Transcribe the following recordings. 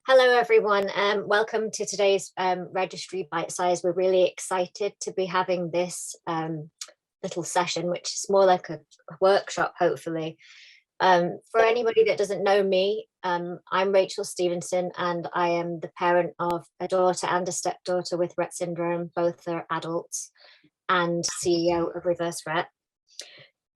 Hello, everyone. Welcome to today's Registry Bitesize. We're really excited to be having this little session, which is more like a workshop, hopefully. For anybody that doesn't know me, I'm Rachel Stevenson, and I am the parent of a daughter and a stepdaughter with Rett syndrome. Both are adults, and CEO of Reverse Rett.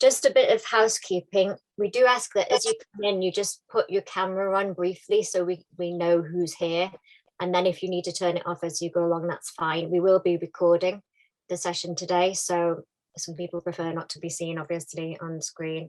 Just a bit of housekeeping. We do ask that as you come in, you just put your camera on briefly so we know who's here. And then if you need to turn it off as you go along, that's fine. We will be recording the session today, so some people prefer not to be seen, obviously, on screen.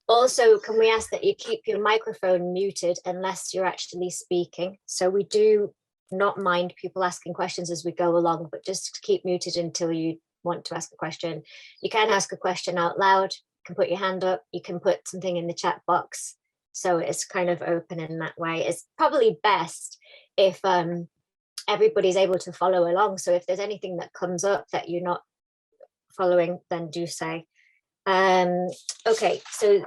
Also, can we ask that you keep your microphone muted unless you're actually speaking? So we do not mind people asking questions as we go along, but just keep muted until you want to ask a question. You can ask a question out loud, you can put your hand up, you can put something in the chat box. So it's kind of open in that way. It's probably best if everybody's able to follow along. So if there's anything that comes up that you're not following, then do say. Okay, so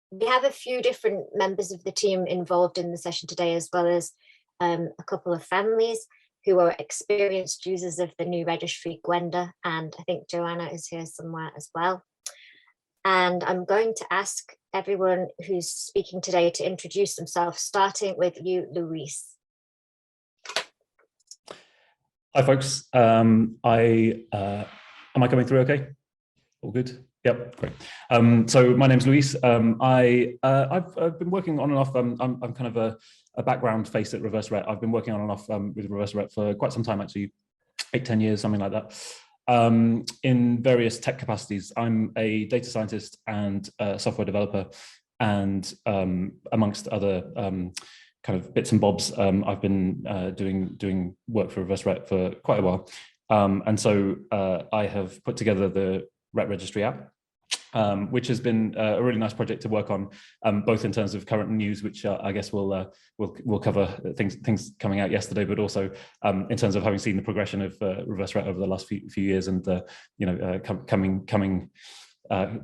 we have a few different members of the team involved in the session today, as well as a couple of families who are experienced users of the new registry, Gwenda, and I think Joanna is here somewhere as well. And I'm going to ask everyone who's speaking today to introduce themselves, starting with you, Luis. Hi, folks. Am I coming through okay? All good? Yep, great. So my name's Luis. I've been working on and off. I'm kind of a background face at Reverse Rett. I've been working on and off with Reverse Rett for quite some time, actually, 8-10 years, something like that, in various tech capacities. I'm a data scientist and a software developer, and amongst other kind of bits and bobs, I've been doing work for Reverse Rett for quite a while. And so I have put together the Rett Registry app, which has been a really nice project to work on, both in terms of current news, which I guess we'll cover things coming out yesterday, but also in terms of having seen the progression of Reverse Rett over the last few years, and coming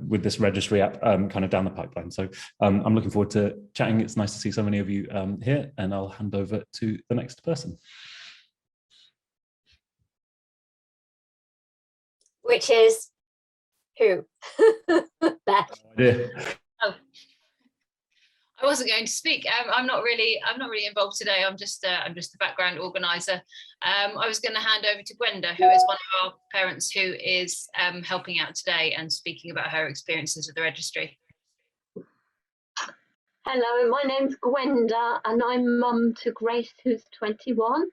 with this registry app kind of down the pipeline. So I'm looking forward to chatting. It's nice to see so many of you here, and I'll hand over to the next person. Which is who? Beth. Yeah. Oh, I wasn't going to speak. I'm not really involved today. I'm just the background organizer. I was going to hand over to Gwenda, who is one of our parents who is helping out today and speaking about her experiences with the registry. Hello, my name's Gwenda, and I'm mum to Grace, who's 21.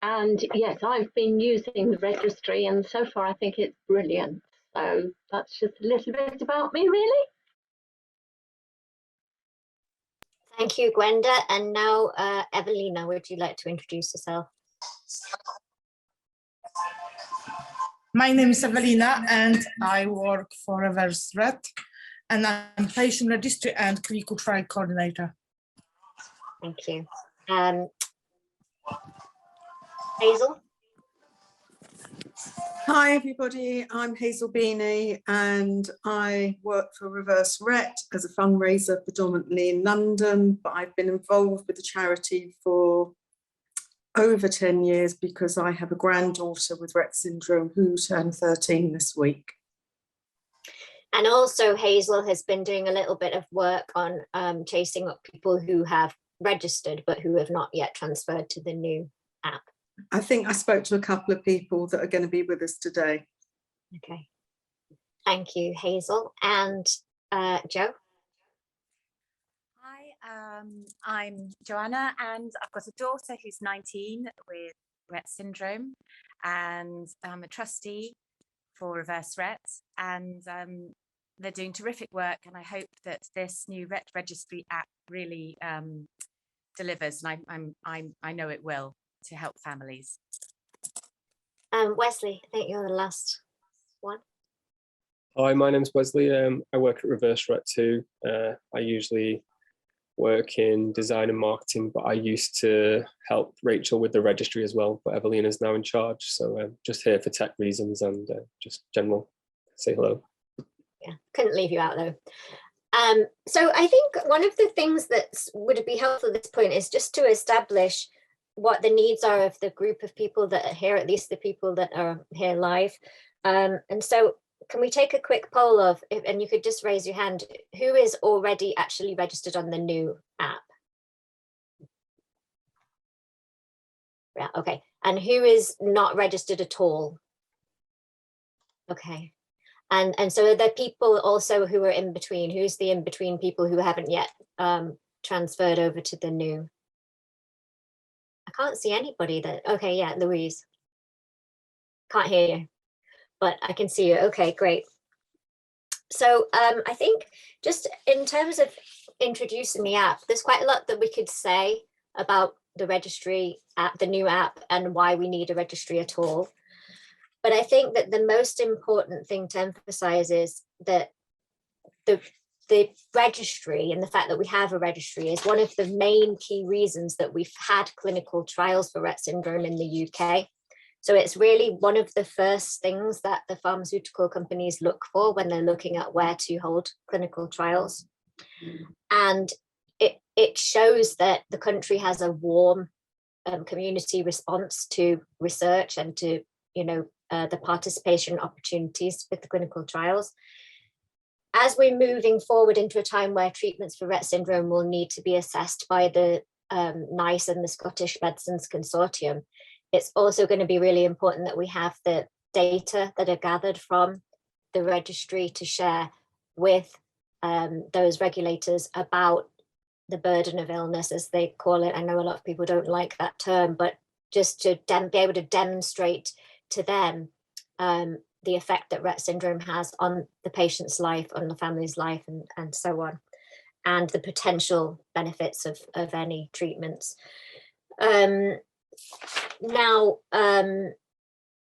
And yes, I've been using the registry, and so far I think it's brilliant. So that's just a little bit about me, really. Thank you, Gwenda. And now, Evelina, would you like to introduce yourself? My name is Evelina, and I work for Reverse Rett, and I'm patient registry and clinical trial coordinator. Thank you. Hazel? Hi everybody, I'm Hazel Beanie, and I work for Reverse Rett as a fundraiser predominantly in London, but I've been involved with the charity for over 10 years because I have a granddaughter with Rett syndrome who turned 13 this week. And also Hazel has been doing a little bit of work on chasing up people who have registered but who have not yet transferred to the new app. I think I spoke to a couple of people that are going to be with us today. Okay, thank you, Hazel. And Jo? Hi, I'm Joanna, and I've got a daughter who's 19 with Rett syndrome, and I'm a trustee for Reverse Rett, and they're doing terrific work, and I hope that this new Rett Registry app really delivers, and I know it will, to help families. Wesley, I think you're the last one. Hi, my name's Wesley. I work at Reverse Rett too. I usually work in design and marketing, but I used to help Rachel with the registry as well, but Evelina's now in charge. So just here for tech reasons and just general say hello. Yeah, couldn't leave you out though. So I think one of the things that would be helpful at this point is just to establish what the needs are of the group of people that are here, at least the people that are here live. And so can we take a quick poll of, and you could just raise your hand, who is already actually registered on the new app? Yeah, okay. And who is not registered at all? Okay. And so are there people also who are in between? Who's the in between people who haven't yet transferred over to the new? I can't see anybody that, okay, yeah, Louise. Can't hear you, but I can see you. Okay, great. So I think just in terms of introducing the app, there's quite a lot that we could say about the registry app, the new app, and why we need a registry at all. But I think that the most important thing to emphasize is that the registry and the fact that we have a registry is one of the main key reasons that we've had clinical trials for Rett syndrome in the UK. So it's really one of the first things that the pharmaceutical companies look for when they're looking at where to hold clinical trials. And it shows that the country has a warm community response to research and to, you know, the participation opportunities with the clinical trials. As we're moving forward into a time where treatments for Rett syndrome will need to be assessed by the NICE and the Scottish Medicines Consortium, it's also going to be really important that we have the data that are gathered from the registry to share with those regulators about the burden of illness, as they call it. I know a lot of people don't like that term, but just to be able to demonstrate to them the effect that Rett syndrome has on the patient's life, on the family's life, and so on, and the potential benefits of any treatments. Now, there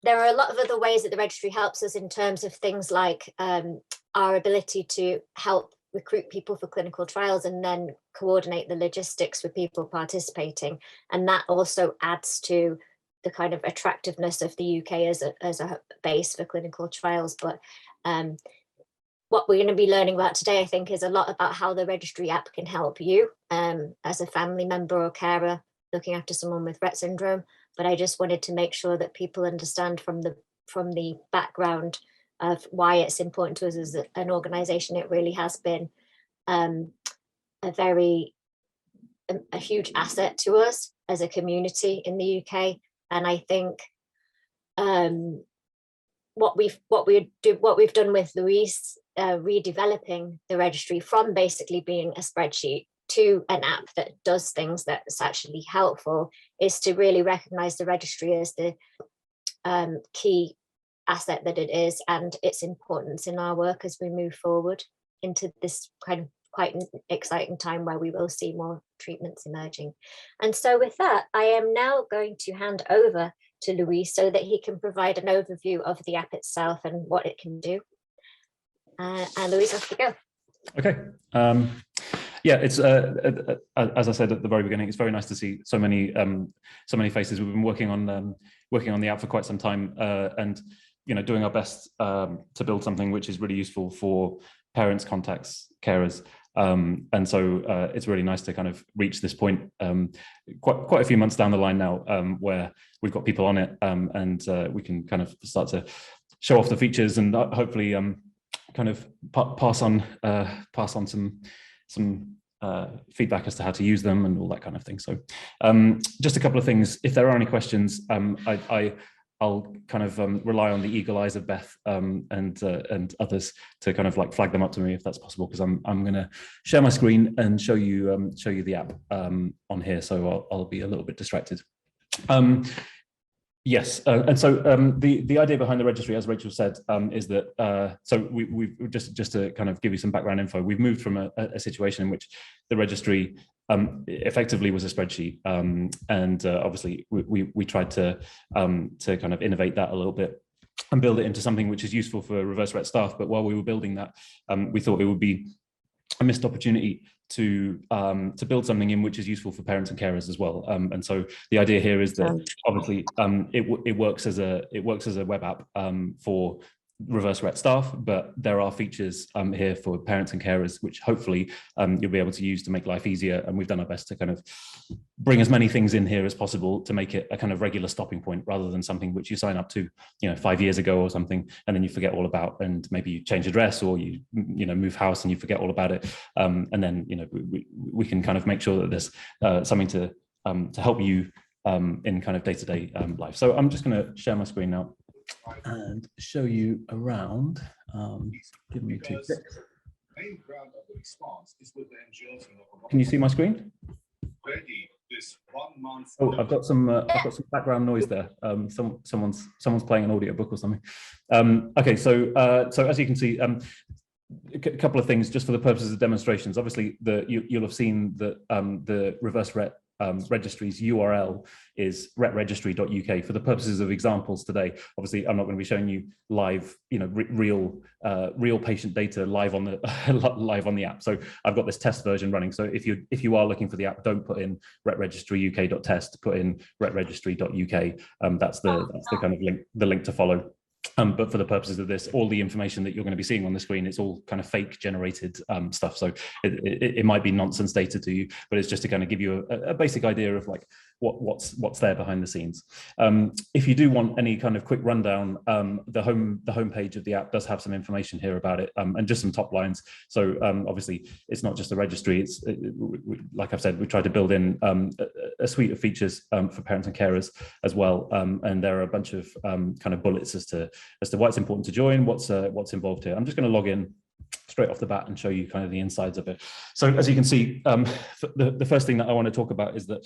are a lot of other ways that the registry helps us in terms of things like our ability to help recruit people for clinical trials and then coordinate the logistics for people participating. And that also adds to the kind of attractiveness of the UK as a base for clinical trials. But what we're going to be learning about today, I think, is a lot about how the registry app can help you as a family member or carer looking after someone with Rett syndrome. But I just wanted to make sure that people understand from the background of why it's important to us as an organisation. It really has been a huge asset to us as a community in the UK. And I think what we've done with Louise, redeveloping the registry from basically being a spreadsheet to an app that does things that's actually helpful, is to really recognise the registry as the key asset that it is, and its importance in our work as we move forward into this kind of quite an exciting time where we will see more treatments emerging. And so with that, I am now going to hand over to Louise so that he can provide an overview of the app itself and what it can do. And Louise, off you go. Okay. Yeah, it's as I said at the very beginning, it's very nice to see so many faces. We've been working on the app for quite some time, and doing our best to build something which is really useful for parents, contacts, carers. And so it's really nice to kind of reach this point quite a few months down the line now, where we've got people on it, and we can kind of start to show off the features and hopefully kind of pass on some feedback as to how to use them and all that kind of thing. So just a couple of things. If there are any questions, I'll kind of rely on the eagle eyes of Beth and others to kind of like flag them up to me if that's possible, because I'm going to share my screen and show you the app on here. So I'll be a little bit distracted. Yes, and so the idea behind the registry, as Rachel said, is that so we've just to kind of give you some background info, we've moved from a situation in which the registry effectively was a spreadsheet, and obviously we tried to kind of innovate that a little bit and build it into something which is useful for reverse Rett staff. But while we were building that, we thought it would be a missed opportunity to build something in which is useful for parents and carers as well. And so the idea here is that obviously it works as a web app for reverse Rett staff, but there are features here for parents and carers, which hopefully you'll be able to use to make life easier. And we've done our best to kind of bring as many things in here as possible to make it a kind of regular stopping point, rather than something which you sign up to, 5 years ago or something, and then you forget all about, and maybe you change address, or you move house and you forget all about it. And then, we can kind of make sure that there's something to help you in kind of day-to-day life. So I'm just going to share my screen now and show you around. Give me 2 seconds. Can you see my screen? Oh, I've got some background noise there. Someone's playing an audiobook or something. Okay, so as you can see, a couple of things just for the purposes of demonstrations. Obviously, you'll have seen that the reverse Rett registry's URL is rettregistry.uk. For the purposes of examples today, obviously I'm not going to be showing you live, real patient data live on the app. So I've got this test version running. So if you are looking for the app, don't put in rettregistryuk.test, put in rettregistry.uk. That's the kind of link to follow. But for the purposes of this, all the information that you're going to be seeing on the screen, it's all kind of fake generated stuff. So it might be nonsense data to you, but it's just to kind of give you a basic idea of like what's there behind the scenes. If you do want any kind of quick rundown, the home page of the app does have some information here about it, and just some top lines. So obviously it's not just a registry. Like I've said, we try to build in a suite of features for parents and carers as well, and there are a bunch of kind of bullets as to why it's important to join, what's involved here. I'm just going to log in straight off the bat and show you kind of the insides of it. So as you can see, the first thing that I want to talk about is that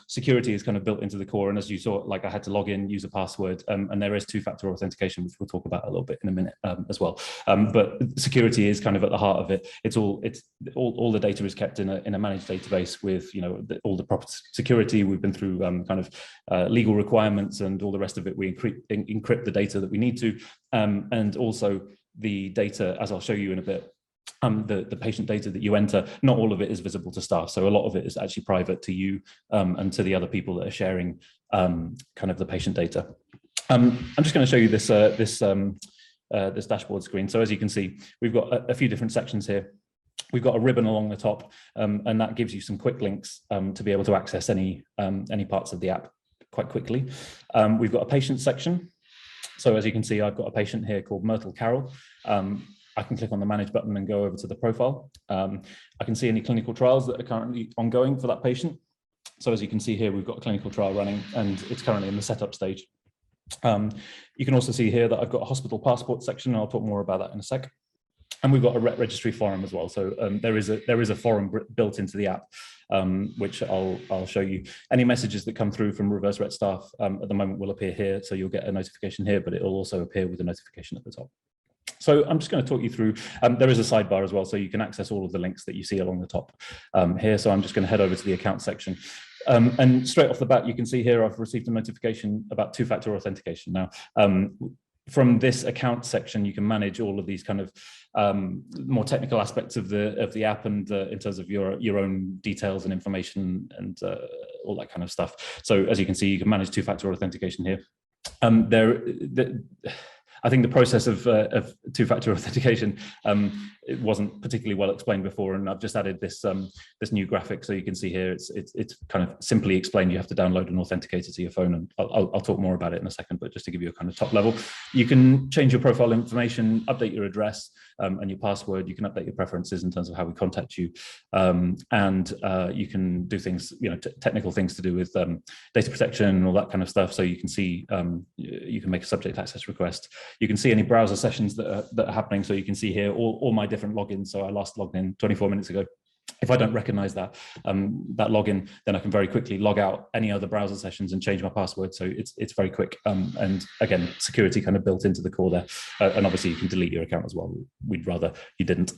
security is kind of built into the core. And as you saw, like I had to log in, use a password, and there is two-factor authentication, which we'll talk about a little bit in a minute as well. But security is kind of at the heart of it. All the data is kept in a managed database with all the proper security. We've been through kind of legal requirements and all the rest of it. We encrypt the data that we need to, and also the data, as I'll show you in a bit, the patient data that you enter, not all of it is visible to staff. So a lot of it is actually private to you and to the other people that are sharing kind of the patient data. I'm just going to show you this dashboard screen. So as you can see, we've got a few different sections here. We've got a ribbon along the top, and that gives you some quick links to be able to access any parts of the app quite quickly. We've got a patient section. So as you can see, I've got a patient here called Myrtle Carroll. I can click on the Manage button and go over to the profile. I can see any clinical trials that are currently ongoing for that patient. So as you can see here, we've got a clinical trial running and it's currently in the setup stage. You can also see here that I've got a hospital passport section, and I'll talk more about that in a sec. And we've got a Rett registry forum as well. So there is a forum built into the app, which I'll show you. Any messages that come through from reverse Rett staff at the moment will appear here. So you'll get a notification here, but it will also appear with a notification at the top. So I'm just going to talk you through, there is a sidebar as well, so you can access all of the links that you see along the top here. So I'm just going to head over to the account section. And straight off the bat, you can see here, I've received a notification about two-factor authentication. Now, from this account section, you can manage all of these kind of more technical aspects of the app, and in terms of your own details and information and all that kind of stuff. So as you can see, you can manage two-factor authentication here. I think the process of two-factor authentication it wasn't particularly well explained before, and I've just added this new graphic, so you can see here it's kind of simply explained. You have to download an authenticator to your phone, and I'll talk more about it in a second. But just to give you a kind of top level, you can change your profile information, update your address and your password. You can update your preferences in terms of how we contact you, and you can do things, technical things to do with data protection and all that kind of stuff. So you can see you can make a subject access request. You can see any browser sessions that are happening. So you can see here all my different logins. So I last logged in 24 minutes ago. If I don't recognize that login, then I can very quickly log out any other browser sessions and change my password. So it's very quick. And again, security kind of built into the core there. And obviously you can delete your account as well. We'd rather you didn't.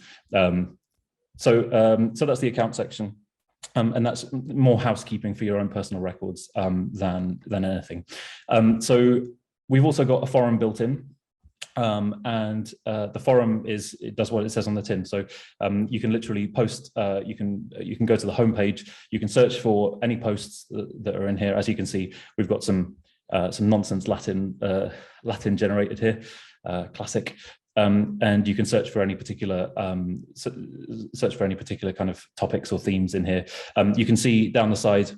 So that's the account section. And that's more housekeeping for your own personal records than anything. So we've also got a forum built in. And the forum it does what it says on the tin. So you can literally post. You can go to the homepage. You can search for any posts that are in here. As you can see, we've got some nonsense Latin generated here. classic. And you can search for any particular kind of topics or themes in here. You can see down the side,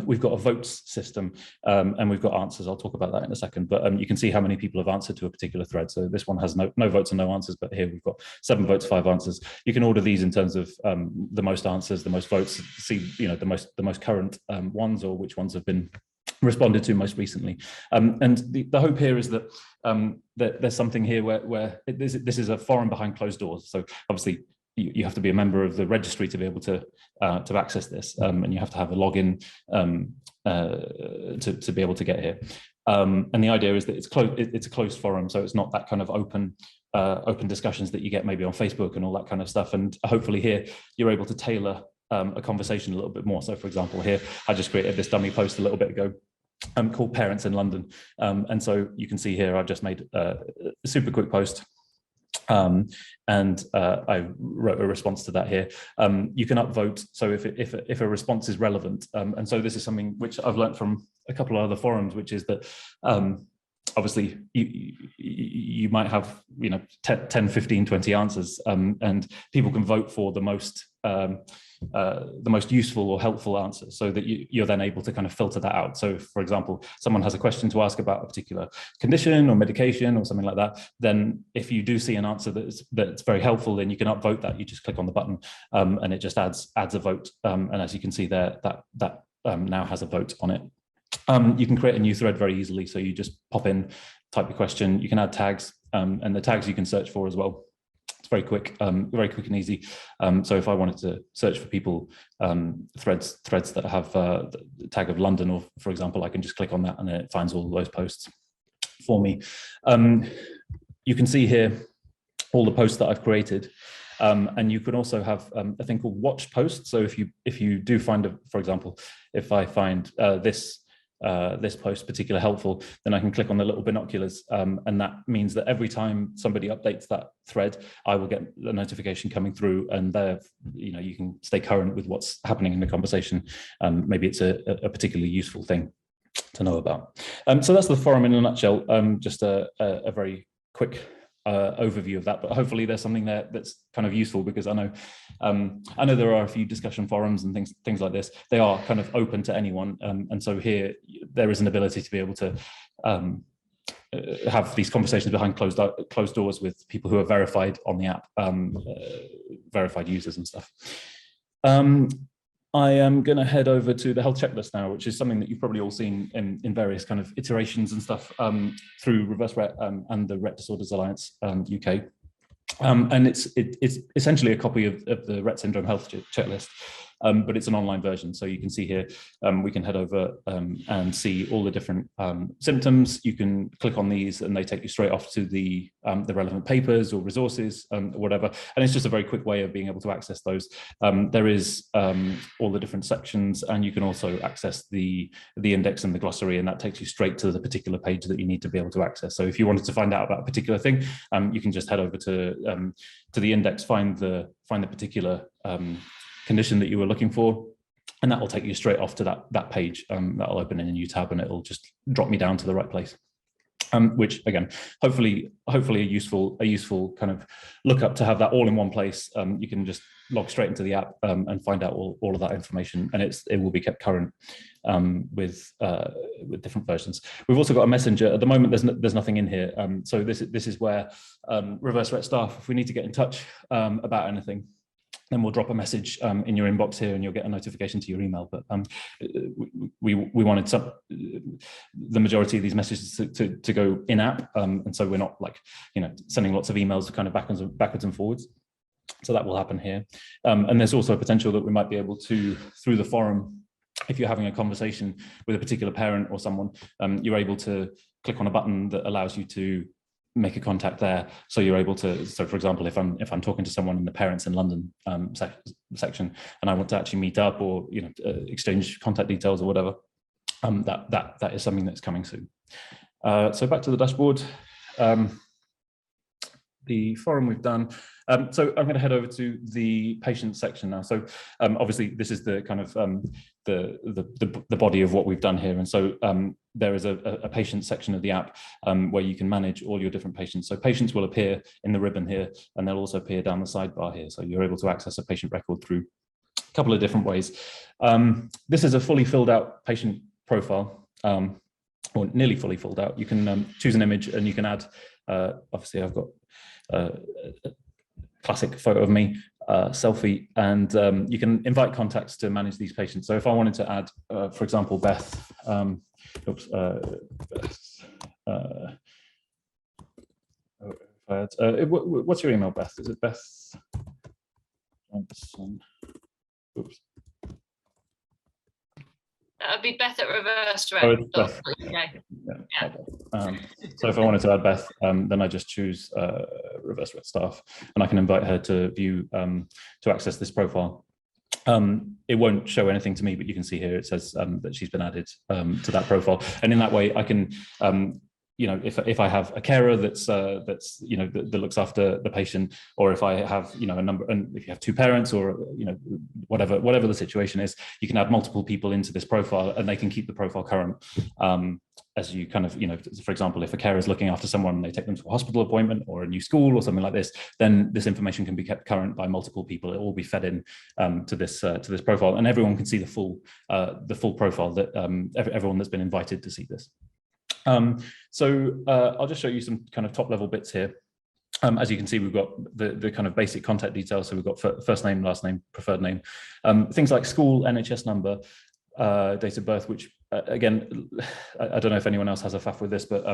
we've got a votes system, and we've got answers. I'll talk about that in a second, but you can see how many people have answered to a particular thread. So this one has no votes and no answers, but here we've got 7 votes, 5 answers. You can order these in terms of the most answers, the most votes, see the most current ones, or which ones have been responded to most recently. And the hope here is that that there's something here where this is a forum behind closed doors. So obviously you have to be a member of the registry to be able to access this, and you have to have a login to be able to get here. And the idea is that it's a closed forum, so it's not that kind of open discussions that you get maybe on Facebook and all that kind of stuff. And hopefully here you're able to tailor a conversation a little bit more. So for example, here I just created this dummy post a little bit ago called Parents in London, and so you can see here I've just made a super quick post. And I wrote a response to that here. You can upvote, so if a response is relevant, and so this is something which I've learned from a couple of other forums, which is that obviously you might have 10, 15, 20 answers, and people can vote for the most useful or helpful answer, so that you're then able to kind of filter that out. So for example, someone has a question to ask about a particular condition or medication or something like that, then if you do see an answer that's very helpful, then you can upvote that. You just click on the button, and it just adds a vote, and as you can see there, that now has a vote on it. You can create a new thread very easily, so you just pop in, type your question, you can add tags, and the tags you can search for as well. It's very quick and easy. So if I wanted to search for people, threads that have the tag of London, or for example, I can just click on that and then it finds all those posts for me. You can see here all the posts that I've created. And you can also have a thing called watch posts. So if you do find, for example, if I find this post particularly helpful, then I can click on the little binoculars, and that means that every time somebody updates that thread, I will get a notification coming through, and there, you can stay current with what's happening in the conversation. Maybe it's a particularly useful thing to know about. So that's the forum in a nutshell. Just a very quick overview of that, but hopefully there's something there that's kind of useful, because I know there are a few discussion forums and things like this. They are kind of open to anyone, and so here there is an ability to be able to have these conversations behind closed doors with people who are verified on the app, verified users and stuff. I am going to head over to the health checklist now, which is something that you've probably all seen in various kind of iterations and stuff through Reverse Rett and the Rett Disorders Alliance UK. And it's essentially a copy of the Rett syndrome health checklist, but it's an online version. So you can see here, we can head over and see all the different symptoms. You can click on these and they take you straight off to the relevant papers or resources, or whatever. And it's just a very quick way of being able to access those. There is all the different sections, and you can also access the index and the glossary, and that takes you straight to the particular page that you need to be able to access. So if you wanted to find out about a particular thing, you can just head over to the index, find the particular condition that you were looking for, and that will take you straight off to that page. That'll open in a new tab and it'll just drop me down to the right place. Which again, hopefully a useful kind of lookup to have that all in one place. You can just log straight into the app and find out all of that information, and it will be kept current with different versions. We've also got a messenger. At the moment, there's nothing in here. So this is where Reverse Rett staff, if we need to get in touch about anything, then we'll drop a message in your inbox here, and you'll get a notification to your email. But we wanted the majority of these messages to go in app, and so we're not sending lots of emails kind of backwards and forwards. So that will happen here. And there's also a potential that we might be able to, through the forum, if you're having a conversation with a particular parent or someone, you're able to click on a button that allows you to make a contact there. So you're able to, so for example, if I'm talking to someone in the Parents in London section, and I want to actually meet up or exchange contact details or whatever, that is something that's coming soon. So back to the dashboard. the forum we've done. So I'm going to head over to the patient section now. So obviously this is the kind of the body of what we've done here. And so there is a patient section of the app where you can manage all your different patients. So patients will appear in the ribbon here, and they'll also appear down the sidebar here. So you're able to access a patient record through a couple of different ways. This is a fully filled out patient profile, or nearly fully filled out. You can choose an image and you can add, obviously I've got a classic photo of me, selfie, and you can invite contacts to manage these patients. So if I wanted to add, for example, Beth, what's your email, Beth? Is it Beth? Oops. That would be Beth at reverse. Oh, Beth. Yeah. So if I wanted to add Beth, then I just choose reverse Rett staff, and I can invite her to view, to access this profile. It won't show anything to me, but you can see here it says that she's been added to that profile, and in that way I can, you know, if I have a carer that's you know that looks after the patient, or if I have, you know, a number, and if you have two parents, or, you know, whatever the situation is, you can add multiple people into this profile, and they can keep the profile current as you kind of, you know, for example, if a carer is looking after someone and they take them to a hospital appointment or a new school or something like this, then this information can be kept current by multiple people. It will be fed in to this profile, and everyone can see the full profile, that everyone that's been invited to see this. So I'll just show you some kind of top level bits here. As you can see, we've got the kind of basic contact details. So we've got first name, last name, preferred name, things like school, NHS number, date of birth, which again, I don't know if anyone else has a faff with this, but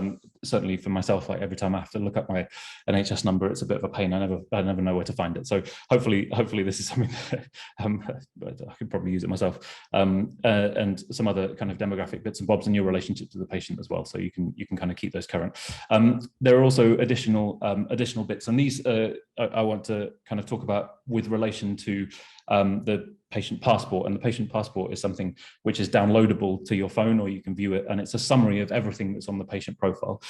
certainly for myself, like every time I have to look up my NHS number, it's a bit of a pain. I never know where to find it. So hopefully this is something that I could probably use it myself, and some other kind of demographic bits and bobs in your relationship to the patient as well. So you can kind of keep those current. There are also additional bits, and these I want to kind of talk about with relation to the patient passport. And the patient passport is something which is downloadable to your phone, or you can view it, and it's a summary of everything that's on the patient profile.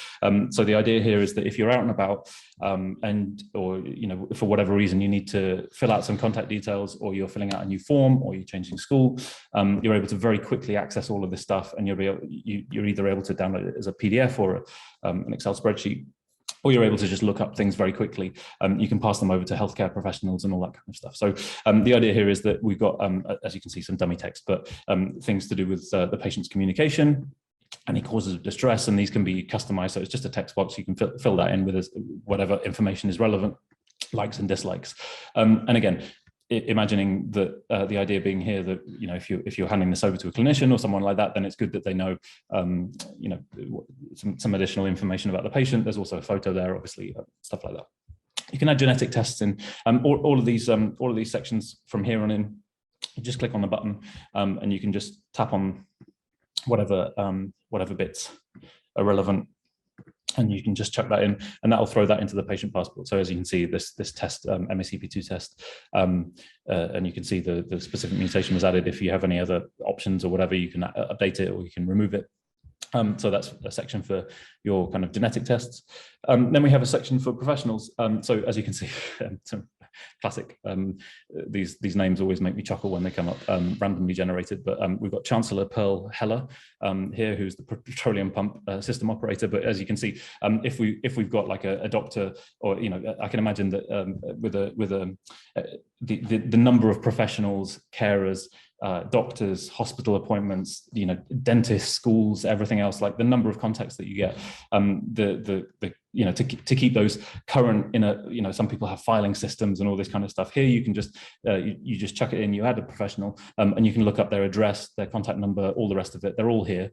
So the idea here is that if you're out and about, or you know, for whatever reason you need to fill out some contact details, or you're filling out a new form, or you're changing school, you're able to very quickly access all of this stuff, and you're either able to download it as a PDF or an Excel spreadsheet, or you're able to just look up things very quickly. You can pass them over to healthcare professionals and all that kind of stuff. So the idea here is that we've got, as you can see, some dummy text, but things to do with the patient's communication, any causes of distress, and these can be customized. So it's just a text box. You can fill that in with whatever information is relevant, likes and dislikes. And again, imagining that the idea being here that, you know, if you're handing this over to a clinician or someone like that, then it's good that they know, you know, some additional information about the patient. There's also a photo there, obviously, stuff like that. You can add genetic tests in. All of these sections from here on in. You just click on the button, and you can just tap on whatever bits are relevant, and you can just chuck that in, and that'll throw that into the patient passport. So as you can see, this test, MACP2 test, and you can see the specific mutation was added. If you have any other options or whatever, you can update it, or you can remove it. So that's a section for your kind of genetic tests. Then we have a section for professionals. So as you can see, some classic, these names always make me chuckle when they come up, randomly generated, but we've got Chancellor Pearl Heller here, who's the petroleum pump system operator. But as you can see, if we've got like a doctor, or, you know, I can imagine that the number of professionals, carers, doctors, hospital appointments, you know, dentists, schools, everything else, like the number of contacts that you get, you know, to keep those current in a, you know, some people have filing systems and all this kind of stuff. Here you can just you just chuck it in, you add a professional, and you can look up their address, their contact number, all the rest of it. They're all here.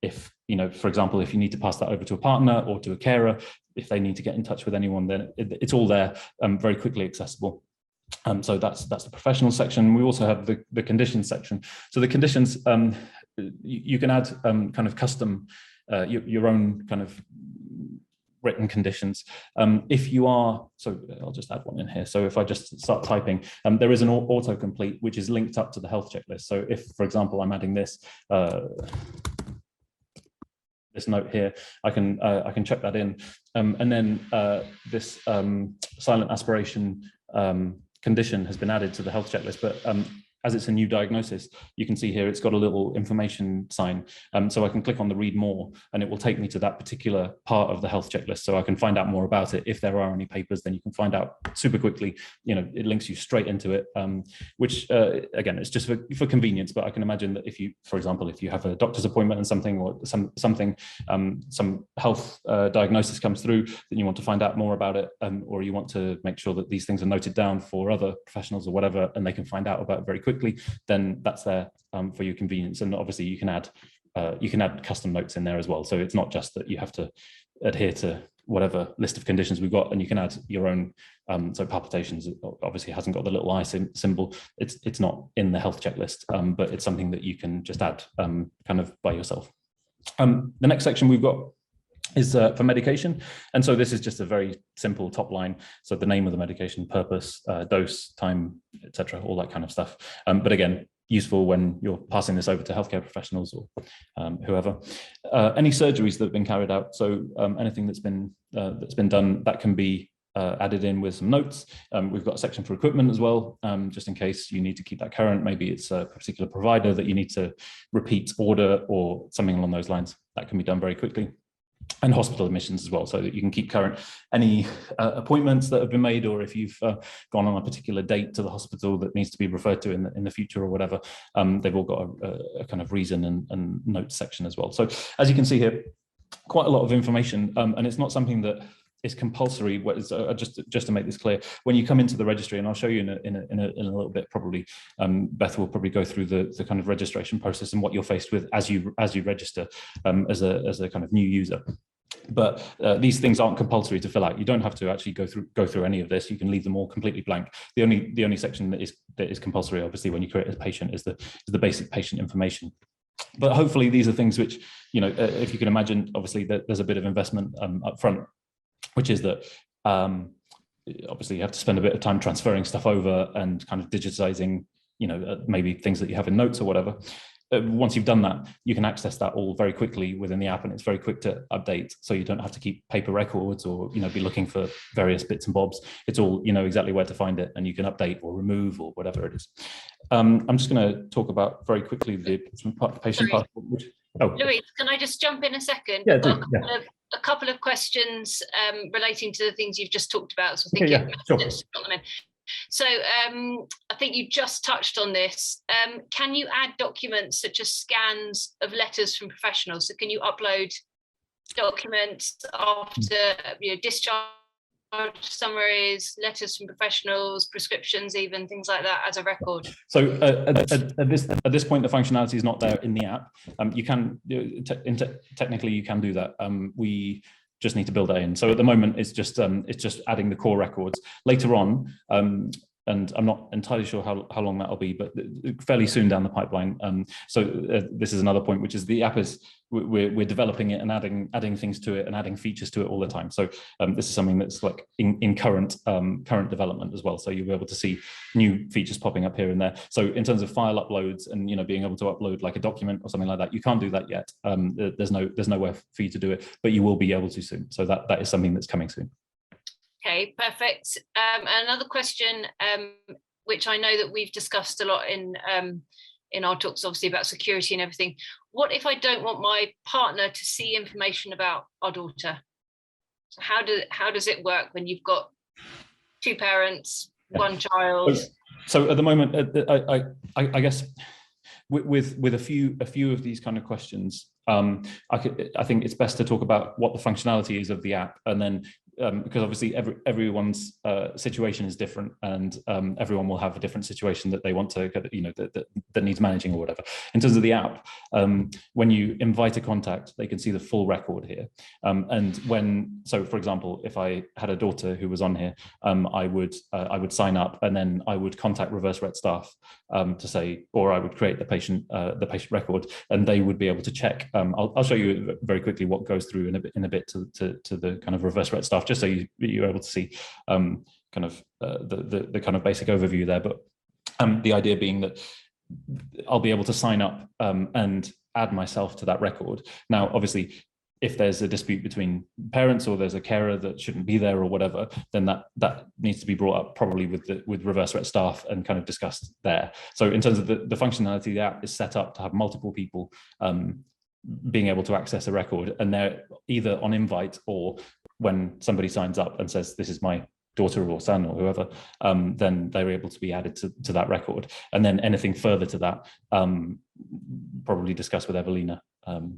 If, you know, for example, if you need to pass that over to a partner or to a carer, if they need to get in touch with anyone, then it's all there, very quickly accessible. So that's the professional section. We also have the conditions section. So the conditions, you can add kind of custom, your own kind of written conditions. If you are, so I'll just add one in here. So if I just start typing, there is an autocomplete which is linked up to the health checklist. So if, for example, I'm adding this, this note here, I can check that in. And then this silent aspiration condition has been added to the health checklist, but as it's a new diagnosis, you can see here it's got a little information sign. So I can click on the read more, and it will take me to that particular part of the health checklist, so I can find out more about it. If there are any papers, then you can find out super quickly. You know, it links you straight into it, which again, it's just for convenience. But I can imagine that if you, for example, if you have a doctor's appointment and something, or some health diagnosis comes through, then you want to find out more about it, or you want to make sure that these things are noted down for other professionals or whatever, and they can find out about it very quickly, then that's there for your convenience. And obviously you can add custom notes in there as well. So it's not just that you have to adhere to whatever list of conditions we've got, and you can add your own. So palpitations obviously hasn't got the little eye symbol. It's not in the health checklist, but it's something that you can just add kind of by yourself. The next section we've got is for medication. And so this is just a very simple top line. So the name of the medication, purpose, dose, time, etc., all that kind of stuff. But again, useful when you're passing this over to healthcare professionals or whoever. Any surgeries that have been carried out. So anything that's been done, that can be added in with some notes. We've got a section for equipment as well, just in case you need to keep that current. Maybe it's a particular provider that you need to repeat order or something along those lines. That can be done very quickly. And hospital admissions as well, so that you can keep current any appointments that have been made, or if you've gone on a particular date to the hospital that needs to be referred to in the future or whatever. They've all got a kind of reason and notes section as well. So as you can see here, quite a lot of information, and it's not something that is compulsory. Just to make this clear, when you come into the registry, and I'll show you in a little bit, probably Beth will probably go through the kind of registration process and what you're faced with as you register as a kind of new user. But these things aren't compulsory to fill out. You don't have to actually go through any of this. You can leave them all completely blank. The only section that is compulsory, obviously, when you create a patient, is the basic patient information. But hopefully these are things which, you know, if you can imagine, obviously there's a bit of investment up front, which is that obviously you have to spend a bit of time transferring stuff over and kind of digitizing, you know, maybe things that you have in notes or whatever. Once you've done that, you can access that all very quickly within the app, and it's very quick to update. So you don't have to keep paper records or, you know, be looking for various bits and bobs. It's all, you know, exactly where to find it, and you can update or remove or whatever it is. I'm just going to talk about very quickly the patient passport. Louise, can I just jump in a second? Yeah, A couple of questions relating to the things you've just talked about. So I think sure. So I think you just touched on this. Can you add documents such as scans of letters from professionals? So can you upload documents after, you know, discharge summaries, letters from professionals, prescriptions, even things like that as a record? So at this point, the functionality is not there in the app. You can technically you can do that. We just need to build that in. So at the moment, it's just adding the core records. Later on, and I'm not entirely sure how long that'll be, but fairly soon down the pipeline. So this is another point, which is the app is we're developing it and adding things to it and adding features to it all the time. So this is something that's like in current development as well. So you'll be able to see new features popping up here and there. So in terms of file uploads and, you know, being able to upload like a document or something like that, you can't do that yet. There's nowhere for you to do it, but you will be able to soon. So that is something that's coming soon. Okay, perfect. Another question, which I know that we've discussed a lot in our talks, obviously, about security and everything. What if I don't want my partner to see information about our daughter? So how does it work when you've got two parents, one child? So at the moment, I guess with a few of these kind of questions, I think it's best to talk about what the functionality is of the app, and then because obviously everyone's situation is different, and everyone will have a different situation that they want to, you know, that needs managing or whatever. In terms of the app, when you invite a contact, they can see the full record here. And so for example, if I had a daughter who was on here, I would sign up, and then I would contact Reverse Rett staff to say, or I would create the patient record, and they would be able to check. I'll show you very quickly what goes through in a bit to the kind of Reverse Rett staff, just so you're able to see kind of the kind of basic overview there. But the idea being that I'll be able to sign up and add myself to that record. Now, obviously, if there's a dispute between parents or there's a carer that shouldn't be there or whatever, then that needs to be brought up probably with reverse Rett staff and kind of discussed there. So in terms of the functionality, the app is set up to have multiple people being able to access a record, and they're either on invite or when somebody signs up and says, this is my daughter or son or whoever, then they're able to be added to that record. And then anything further to that, probably discuss with Evelina. So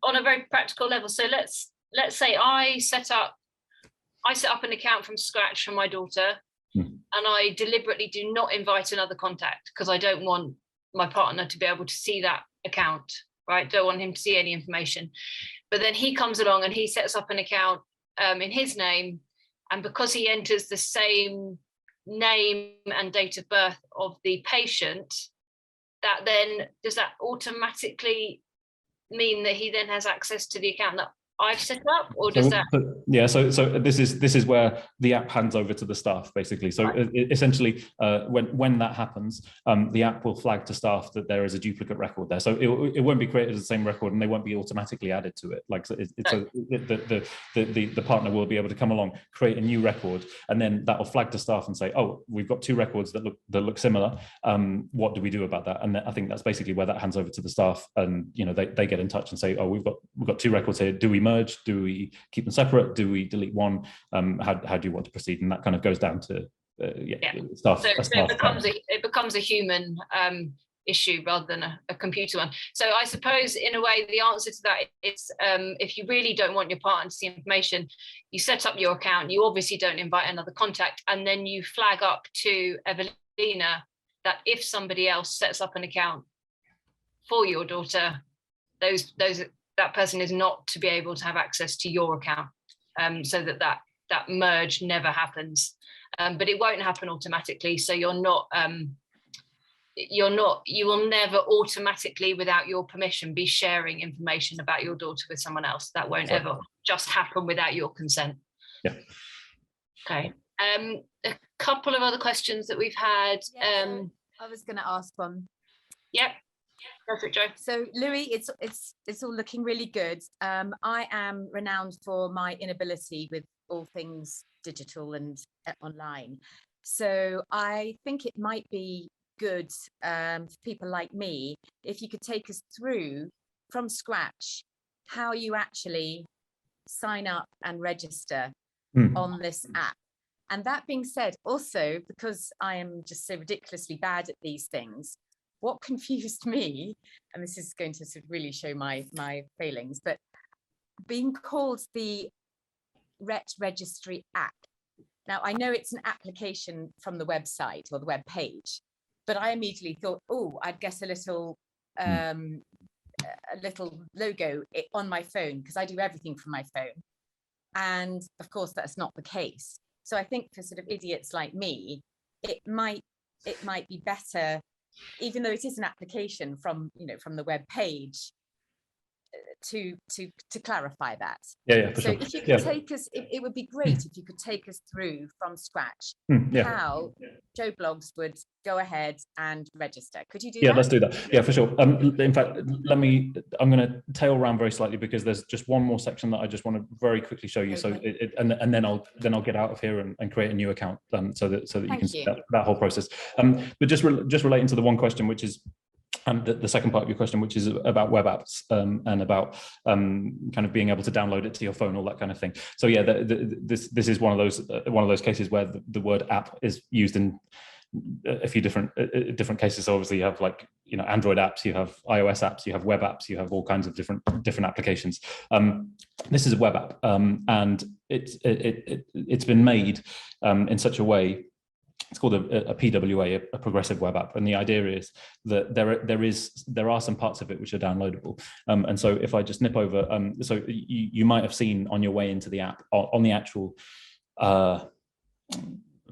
on a very practical level, so let's say I set up an account from scratch for my daughter, and I deliberately do not invite another contact because I don't want my partner to be able to see that account, right? Don't want him to see any information. But then he comes along and he sets up an account in his name, and because he enters the same name and date of birth of the patient, that then does that automatically mean that he then has access to the account that I've set up, or does that? Yeah, so this is where the app hands over to the staff, basically. So right. Essentially, when that happens, the app will flag to staff that there is a duplicate record there. So it won't be created as the same record, and they won't be automatically added to it. Like the partner will be able to come along, create a new record, and then that will flag to staff and say, oh, we've got two records that look similar. What do we do about that? And I think that's basically where that hands over to the staff, and they get in touch and say, oh, we've got two records here. Do we merge? Do we keep them separate? Do we delete one? How do you want to proceed? And that kind of goes down to staff. So it becomes a human issue rather than a computer one. So I suppose in a way the answer to that is if you really don't want your partner to see information, you set up your account. You obviously don't invite another contact, and then you flag up to Evelina that if somebody else sets up an account for your daughter, that person is not to be able to have access to your account, so that merge never happens. But it won't happen automatically. So you will never automatically, without your permission, be sharing information about your daughter with someone else. That won't ever just happen without your consent. Yeah. Okay. A couple of other questions that we've had. I was going to ask one. Yep. Perfect, Joe. So Louis, it's all looking really good. I am renowned for my inability with all things digital and online. So I think it might be good for people like me if you could take us through from scratch how you actually sign up and register on this app. And that being said, also because I am just so ridiculously bad at these things, what confused me, and this is going to sort of really show my failings, but being called the Rett Registry app. Now, I know it's an application from the website or the web page, but I immediately thought, oh, I'd guess a little logo on my phone, because I do everything from my phone. And of course, that's not the case. So I think for sort of idiots like me, it might be better, even though it is an application from the web page, to clarify that. For so sure. If you could take us, it would be great if you could take us through from scratch how Joe Blogs would go ahead and register. Could you do that? Yeah, let's do that. Yeah, for sure. In fact, I'm going to tail around very slightly because there's just one more section that I just want to very quickly show you. Okay. So and then I'll get out of here and create a new account so that you can see that whole process. But just relating to the one question, which is the second part of your question, which is about web apps and about kind of being able to download it to your phone, all that kind of thing. So yeah, this is one of those cases where the word app is used in a few different cases. So obviously you have Android apps, you have iOS apps, you have web apps, you have all kinds of different applications. This is a web app, and it's been made in such a way. It's called a PWA, a progressive web app, and the idea is that there are some parts of it which are downloadable. And so if I just nip over, so you might have seen on your way into the app on the actual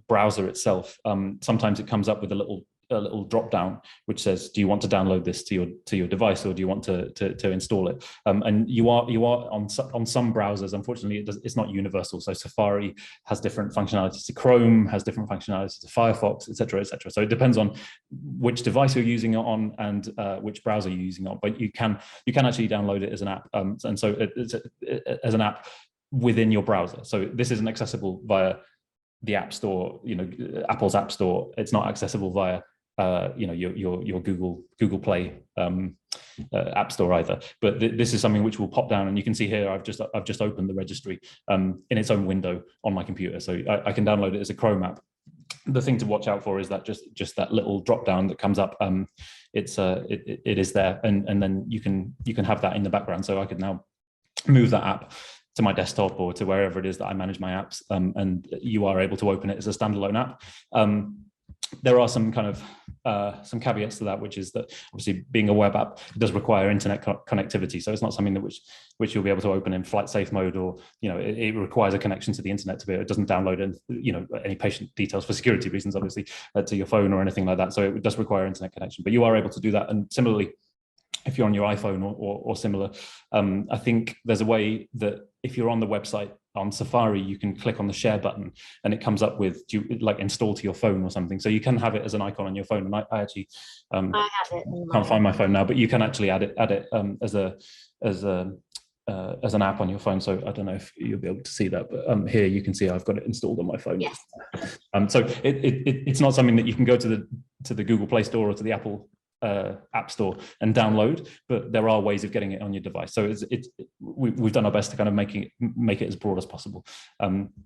browser itself. Sometimes it comes up with a little a little drop down which says, do you want to download this to your device, or do you want to install it? And you are on some browsers, unfortunately, it's not universal. So Safari has different functionalities to Chrome, has different functionalities to Firefox, etc., etc. So it depends on which device you're using it on and which browser you're using it on. But you can actually download it as an app, and so it's as an app within your browser. So this isn't accessible via the App Store, Apple's App Store. It's not accessible via your Google Play App Store either. But this is something which will pop down, and you can see here I've just opened the registry in its own window on my computer, so I can download it as a Chrome app. The thing to watch out for is that just that little drop down that comes up. It is there, and then you can have that in the background. So I could now move that app to my desktop or to wherever it is that I manage my apps, and you are able to open it as a standalone app. There are some kind of some caveats to that, which is that obviously being a web app does require internet connectivity. So it's not something that which you'll be able to open in flight safe mode, or it requires a connection to the internet to be. It doesn't download any patient details for security reasons, obviously, to your phone or anything like that. So it does require internet connection, but you are able to do that. And similarly, if you're on your iPhone or similar, I think there's a way that if you're on the website on Safari, you can click on the share button and it comes up with, like, install to your phone or something. So you can have it as an icon on your phone. And I actually I have it. Can't find my phone now, but you can actually add it as an app on your phone. So I don't know if you'll be able to see that, but here you can see I've got it installed on my phone. Yes. So it's not something that you can go to the Google Play Store or to the Apple App Store and download, but there are ways of getting it on your device. So we've done our best to kind of make it as broad as possible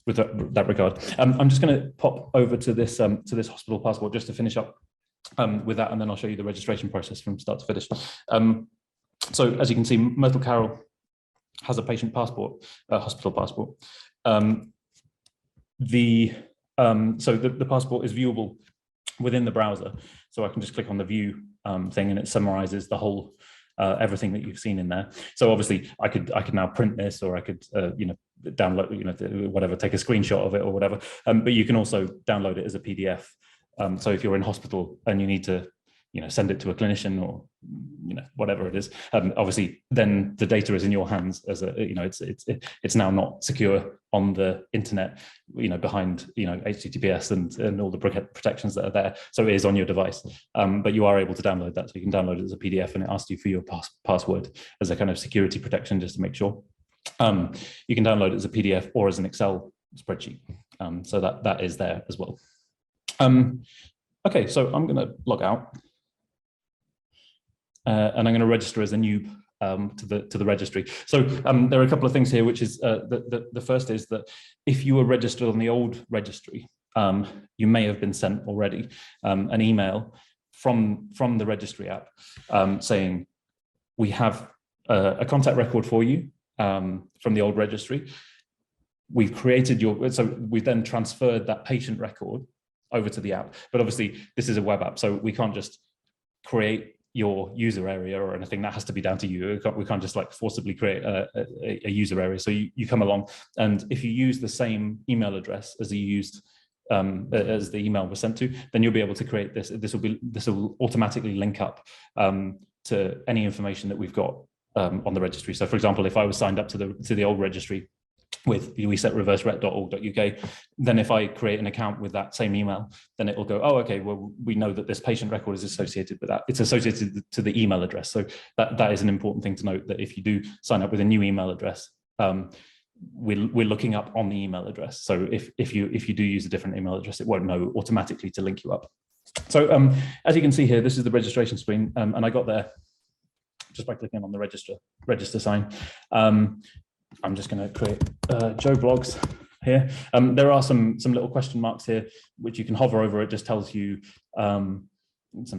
with that regard. I'm just going to pop over to this hospital passport just to finish up with that, and then I'll show you the registration process from start to finish. So as you can see, Myrtle Carroll has a patient passport, a hospital passport. So the passport is viewable within the browser. So I can just click on the view thing, and it summarizes the whole everything that you've seen in there. So obviously I could now print this, or I could download, whatever, take a screenshot of it or whatever. But you can also download it as a PDF. So if you're in hospital and you need to send it to a clinician or whatever it is, obviously then the data is in your hands as a it's now not secure on the internet, behind HTTPS and all the protections that are there. So it is on your device, but you are able to download that. So you can download it as a PDF, and it asks you for your password as a kind of security protection, just to make sure. You can download it as a PDF or as an Excel spreadsheet, so that is there as well. Okay, so I'm going to log out. And I'm going to register as a noob to the registry. So there are a couple of things here, which is the first is that if you were registered on the old registry, you may have been sent already an email from the registry app saying, we have a contact record for you from the old registry. We've created so we've then transferred that patient record over to the app. But obviously this is a web app, so we can't just create your user area or anything. That has to be down to you. We can't just like forcibly create a user area. So you come along, and if you use the same email address as you used as the email was sent to, then you'll be able to create this. This will automatically link up to any information that we've got on the registry. So for example, if I was signed up to the old registry with resetreverserett.org.uk, then if I create an account with that same email, then it will go, oh, okay, well, we know that this patient record is associated with that. It's associated to the email address. So that is an important thing to note, that if you do sign up with a new email address, we're looking up on the email address. So if you do use a different email address, it won't know automatically to link you up. So as you can see here, this is the registration screen, and I got there just by clicking on the register sign. I'm just going to create Joe Blogs here. There are some little question marks here, which you can hover over. It just tells you some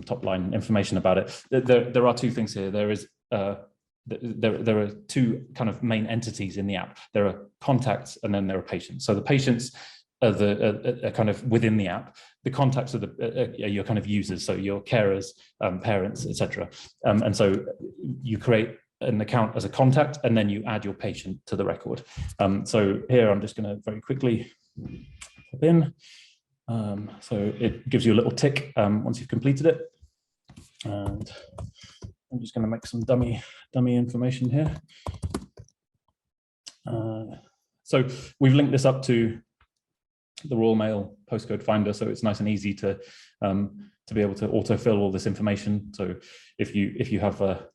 top line information about it. There are two things here. There are two kind of main entities in the app. There are contacts, and then there are patients. So the patients are kind of within the app. The contacts are your kind of users, so your carers, parents, etc. And so you create an account as a contact, and then you add your patient to the record. So here I'm just going to very quickly pop in. So it gives you a little tick once you've completed it. And I'm just going to make some dummy information here. So we've linked this up to the Royal Mail postcode finder, so it's nice and easy to be able to autofill all this information. So if you have a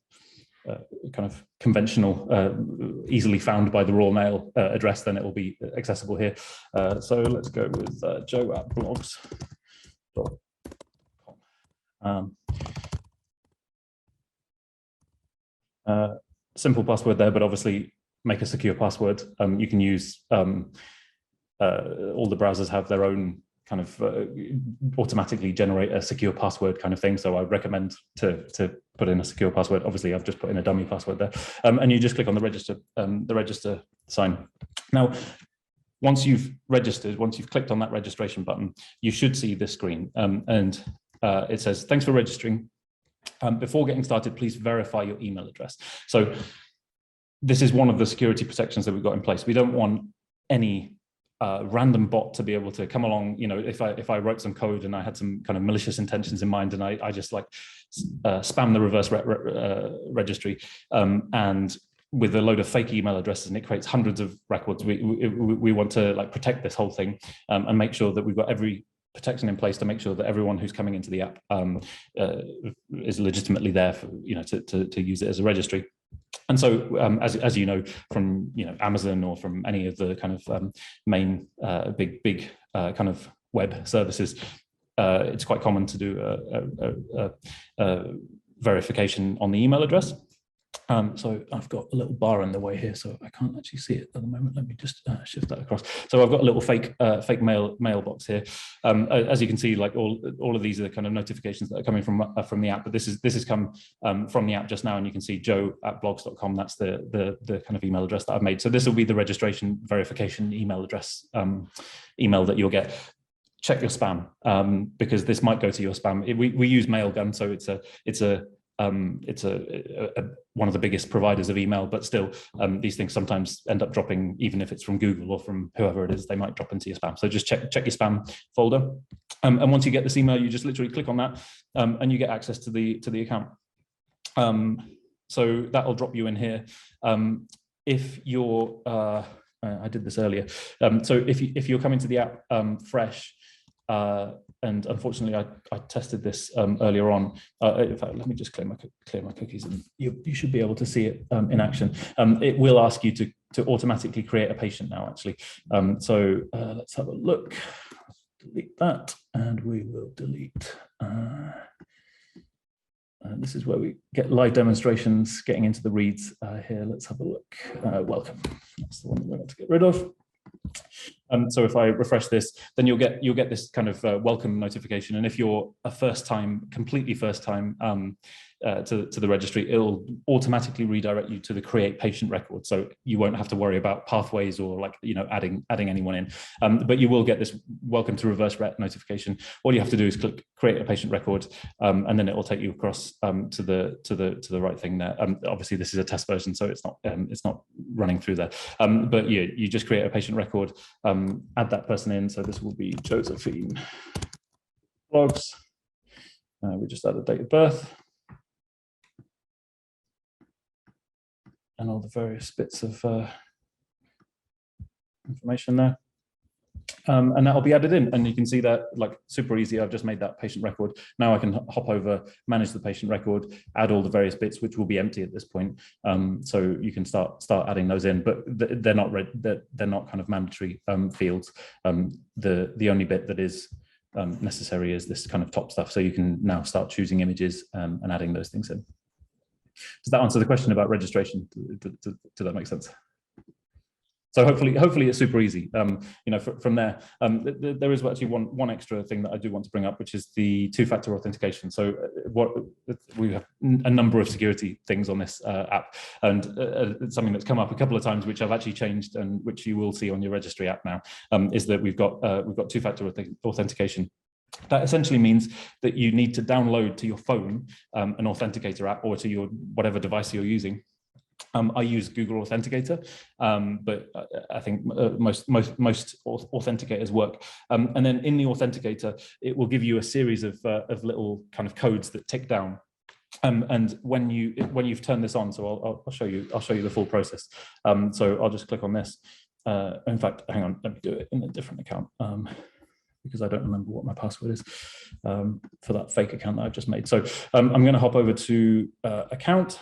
kind of conventional, easily found by the Royal Mail address, then it will be accessible here. So let's go with joe@blogs.com. Simple password there, but obviously make a secure password. You can use all the browsers have their own kind of automatically generate a secure password kind of thing. So I recommend to put in a secure password. Obviously, I've just put in a dummy password there, and you just click on the register sign. Now, once you've registered, once you've clicked on that registration button, you should see this screen, and it says, "Thanks for registering. Before getting started, please verify your email address." So this is one of the security protections that we've got in place. We don't want any random bot to be able to come along. You know, if I wrote some code and I had some kind of malicious intentions in mind, and I just like spam the reverse registry and with a load of fake email addresses, and it creates hundreds of records. We want to like protect this whole thing and make sure that we've got every protection in place to make sure that everyone who's coming into the app is legitimately there for, you know, to use it as a registry. And so, as you know, from Amazon or from any of the kind of main big kind of web services, it's quite common to do a verification on the email address. So I've got a little bar in the way here, so I can't actually see it at the moment. Let me just shift that across. So I've got a little fake mailbox here. As you can see, like all of these are the kind of notifications that are coming from the app. But this is come from the app just now, and you can see joe@blogs.com. That's the kind of email address that I've made. So this will be the registration verification email address email that you'll get. Check your spam because this might go to your spam. We use Mailgun, so it's one of the biggest providers of email, but still these things sometimes end up dropping, even if it's from Google or from whoever it is, they might drop into your spam. So just check your spam folder. And once you get this email, you just literally click on that and you get access to the account. So that'll drop you in here. If you're, I did this earlier. So if you're coming to the app fresh, and unfortunately, I tested this earlier on. In fact, let me just clear my cookies, and you should be able to see it in action. It will ask you to automatically create a patient now, actually. So let's have a look. Delete that, and we will delete. This is where we get live demonstrations, getting into the reads here. Let's have a look. Welcome. That's the one that we want to get rid of. So if I refresh this, then you'll get this kind of welcome notification. And if you're completely first time to the registry, it'll automatically redirect you to the create patient record. So you won't have to worry about pathways or adding anyone in. But you will get this welcome to reverse Rett notification. All you have to do is click create a patient record, and then it will take you across to the right thing there. Obviously, this is a test version, so it's not running through there. But yeah, you just create a patient record, add that person in. So this will be Josephine Blogs. We just add a date of birth. And all the various bits of information there. And that'll be added in, and you can see that like super easy. I've just made that patient record. Now I can hop over, manage the patient record, add all the various bits, which will be empty at this point. So you can start adding those in, but they're not kind of mandatory fields. The only bit that is necessary is this kind of top stuff. So you can now start choosing images and adding those things in. Does that answer the question about registration? Did that make sense? So hopefully it's super easy. From there, there is actually one extra thing that I do want to bring up, which is the two-factor authentication. So we have a number of security things on this app, and something that's come up a couple of times, which I've actually changed, and which you will see on your registry app now, is that we've got two-factor authentication. That essentially means that you need to download to your phone an Authenticator app, or to your whatever device you're using, I use Google Authenticator, but I think most authenticators work. And then in the Authenticator, it will give you a series of little kind of codes that tick down. And when you've turned this on, so I'll show you the full process. So I'll just click on this. In fact, hang on, let me do it in a different account because I don't remember what my password is for that fake account that I've just made. So I'm going to hop over to account.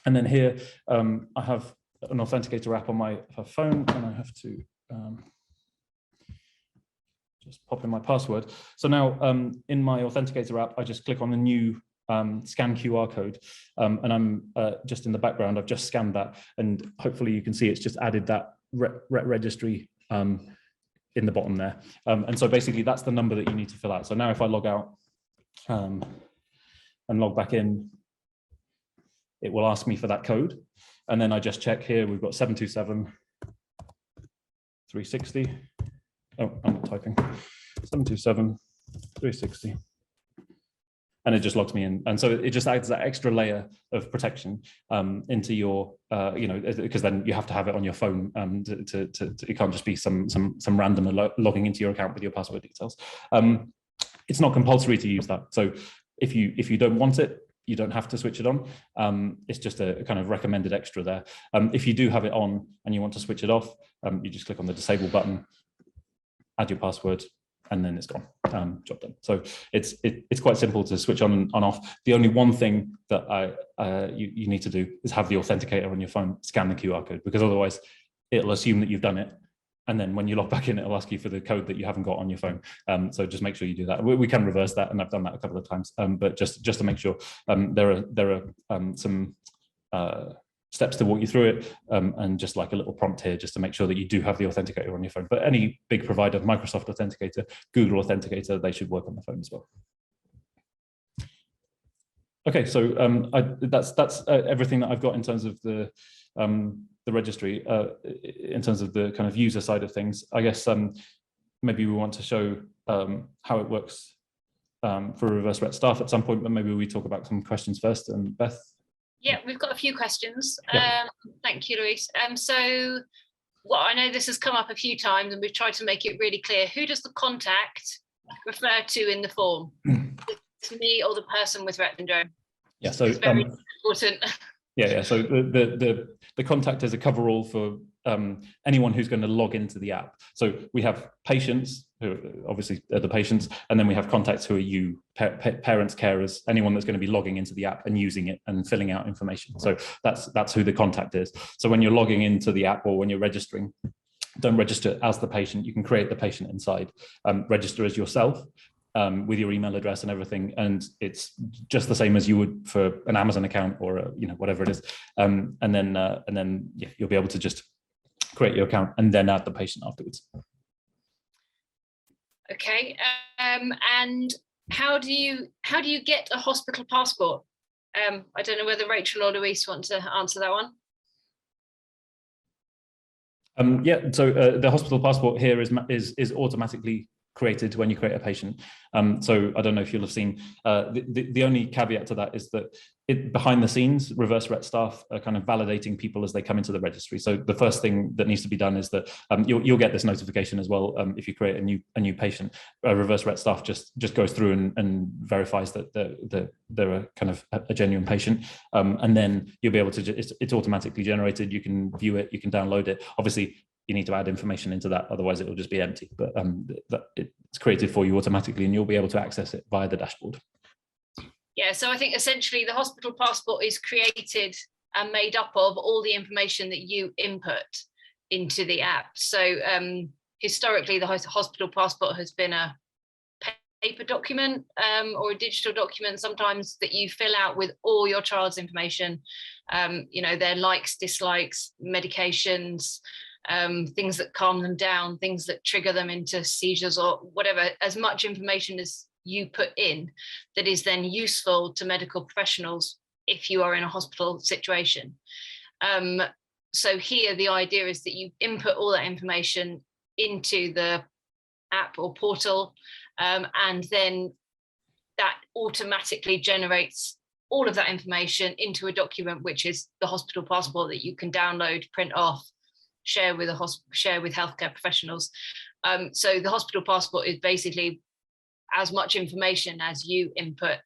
And then here, I have an Authenticator app on my phone, and I have to just pop in my password. So now in my Authenticator app, I just click on the new scan QR code, and I'm just in the background, I've just scanned that, and hopefully you can see it's just added that Rett registry in the bottom there. And so basically that's the number that you need to fill out. So now if I log out and log back in, it will ask me for that code. And then I just check here, we've got 727 360. Oh, I'm not typing. 727 360. And it just logs me in. And so it just adds that extra layer of protection into your, because then you have to have it on your phone. It can't just be some random logging into your account with your password details. It's not compulsory to use that. So if you don't want it, you don't have to switch it on. It's just a kind of recommended extra there. If you do have it on and you want to switch it off, you just click on the disable button, add your password, and then it's gone. Job done. So it's quite simple to switch on and off. The only one thing that you need to do is have the authenticator on your phone scan the QR code, because otherwise it'll assume that you've done it. And then when you log back in, it'll ask you for the code that you haven't got on your phone. So just make sure you do that. We can reverse that, and I've done that a couple of times. But just to make sure, there are some steps to walk you through it, and just like a little prompt here, just to make sure that you do have the authenticator on your phone. But any big provider, Microsoft Authenticator, Google Authenticator, they should work on the phone as well. Okay, so that's everything that I've got in terms of the registry, in terms of the kind of user side of things. I guess maybe we want to show how it works for Reverse Rett staff at some point, but maybe we talk about some questions first. And Beth? Yeah, we've got a few questions. Yeah. Thank you, Louise. So, well, I know this has come up a few times, and we've tried to make it really clear. Who does the contact refer to in the form? To me or the person with Rett syndrome? Yeah, so it's very important. Yeah. So the contact is a coverall for anyone who's going to log into the app. So we have patients who obviously are the patients, and then we have contacts who are you, parents, carers, anyone that's going to be logging into the app and using it and filling out information. So that's who the contact is. So when you're logging into the app or when you're registering, don't register as the patient. You can create the patient inside. Register as yourself. With your email address and everything, and it's just the same as you would for an Amazon account or whatever it is, and then yeah, you'll be able to just create your account and then add the patient afterwards. Okay, and how do you get a hospital passport? I don't know whether Rachel or Louise want to answer that one. Yeah, so the hospital passport here is automatically created when you create a patient. So I don't know if you'll have seen, the only caveat to that is that behind the scenes, Reverse Rett staff are kind of validating people as they come into the registry. So the first thing that needs to be done is that you'll get this notification as well if you create a new patient. Reverse Rett staff just goes through and verifies that they're a kind of a genuine patient, and then you'll be able to. It's automatically generated. You can view it. You can download it. Obviously, you need to add information into that, otherwise it will just be empty. But it's created for you automatically, and you'll be able to access it via the dashboard. Yeah, so I think essentially the hospital passport is created and made up of all the information that you input into the app. So historically, the hospital passport has been a paper document or a digital document, sometimes that you fill out with all your child's information, their likes, dislikes, medications, things that calm them down, things that trigger them into seizures or whatever, as much information as you put in that is then useful to medical professionals if you are in a hospital situation. So here the idea is that you input all that information into the app or portal, and then that automatically generates all of that information into a document, which is the hospital passport that you can download, print off, share with healthcare professionals. So the hospital passport is basically as much information as you input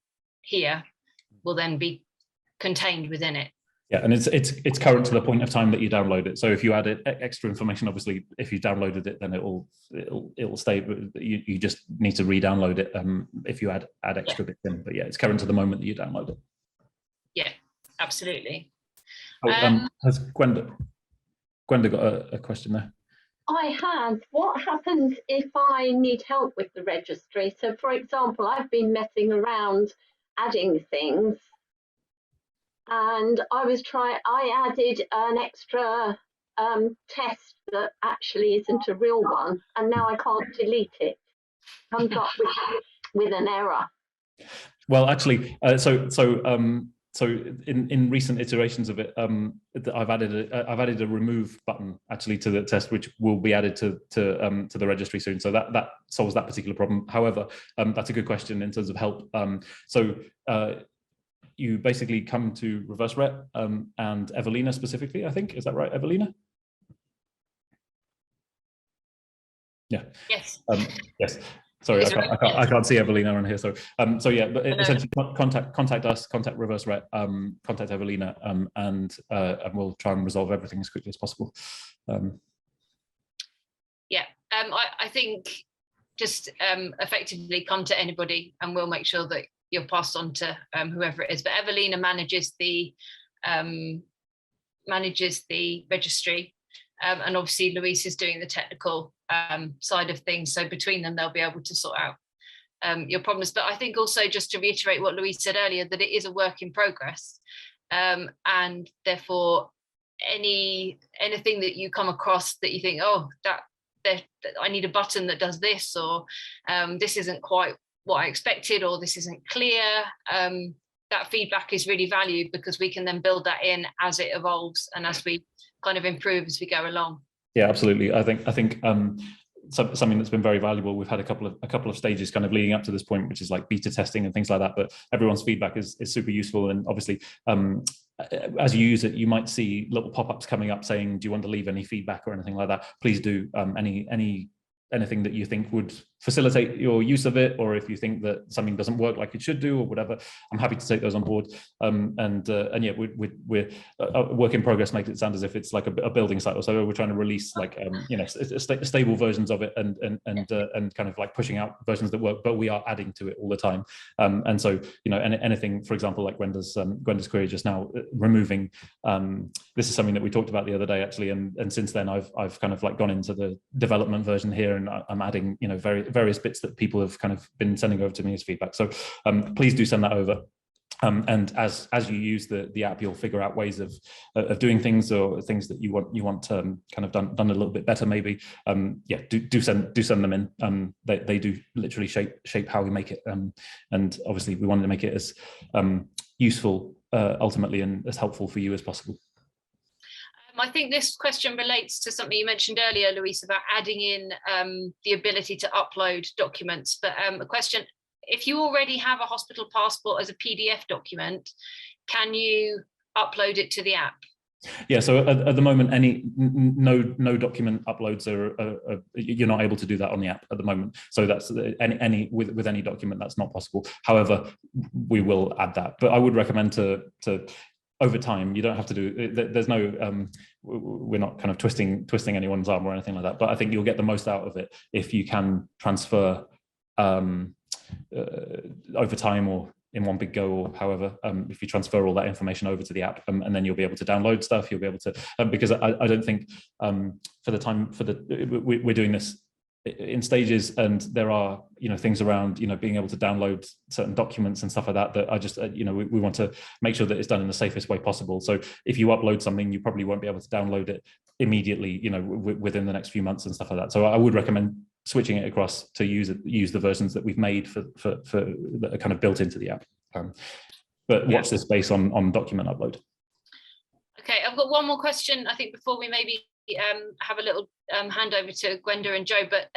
here will then be contained within it. Yeah, and it's current to the point of time that you download it. So if you added extra information, obviously, if you downloaded it, then it'll stay. But you just need to re-download it if you add extra bits in. But yeah, it's current to the moment that you download it. Yeah, absolutely. Has Gwenda got a question there? I have. What happens if I need help with the registry? So, for example, I've been messing around adding things, and I added an extra test that actually isn't a real one, and now I can't delete it. Comes up with an error. Well, actually, so in recent iterations of it, I've added a remove button actually to the test, which will be added to the registry soon. So that solves that particular problem. However, that's a good question in terms of help. You basically come to Reverse Rett and Evelina specifically, I think. Is that right, Evelina? Yeah. Yes. Yes. Sorry, I can't see Evelina on here. So yeah, but essentially contact us, contact Reverse Rett, contact Evelina, and we'll try and resolve everything as quickly as possible. Yeah, I think just effectively come to anybody, and we'll make sure that you're passed on to whoever it is. But Evelina manages the registry, and obviously Louise is doing the technical side of things. So between them, they'll be able to sort out your problems. But I think also, just to reiterate what Louise said earlier, that it is a work in progress, and therefore anything that you come across that you think, oh, that I need a button that does this, or this isn't quite what I expected, or this isn't clear, that feedback is really valued, because we can then build that in as it evolves and as we kind of improve as we go along. Yeah, absolutely. I think something that's been very valuable. We've had a couple of stages kind of leading up to this point, which is like beta testing and things like that. But everyone's feedback is super useful, and obviously, as you use it, you might see little pop-ups coming up saying, "Do you want to leave any feedback or anything like that?" Please do. Anything that you think would facilitate your use of it, or if you think that something doesn't work like it should do or whatever, I'm happy to take those on board. And yeah, we're work in progress makes it sound as if it's like a building site or so. We're trying to release like stable versions of it and kind of like pushing out versions that work, but we are adding to it all the time. And so anything, for example, like Gwenda's query just now, removing this is something that we talked about the other day actually, and since then I've kind of like gone into the development version here, and I'm adding various bits that people have kind of been sending over to me as feedback. So please do send that over. And as you use the app, you'll figure out ways of doing things, or things that you want kind of done a little bit better maybe. Yeah, do send them in. They do literally shape how we make it, and obviously we wanted to make it as useful ultimately and as helpful for you as possible. I think this question relates to something you mentioned earlier, Louise, about adding in the ability to upload documents. But a question, if you already have a hospital passport as a PDF document, can you upload it to the app? Yeah, so at the moment, no document uploads are you're not able to do that on the app at the moment. So that's any with any document, that's not possible. However, we will add that, but I would recommend to over time, you don't have to do, there's no, we're not kind of twisting anyone's arm or anything like that, but I think you'll get the most out of it if you can transfer over time or in one big go, or however, if you transfer all that information over to the app, and then you'll be able to download stuff, you'll be able to, because I don't think we're doing this in stages, and there are things around being able to download certain documents and stuff like that I just we want to make sure that it's done in the safest way possible. So if you upload something, you probably won't be able to download it immediately within the next few months and stuff like that. So I would recommend switching it across to use the versions that we've made for that are kind of built into the app. But watch this space on document upload. Okay, I've got one more question, I think, before we maybe have a little hand over to Gwenda and Joe, but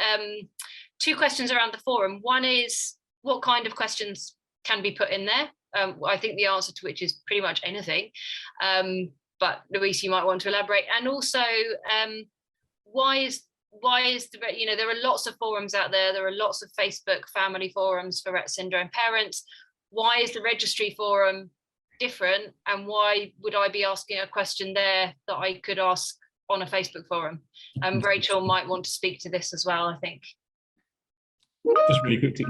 two questions around the forum. One is, what kind of questions can be put in there? I think the answer to which is pretty much anything. But Louise, you might want to elaborate. And also, why is the, there are lots of forums out there. There are lots of Facebook family forums for Rett syndrome parents. Why is the registry forum different? And why would I be asking a question there that I could ask on a Facebook forum? Rachel might want to speak to this as well, I think.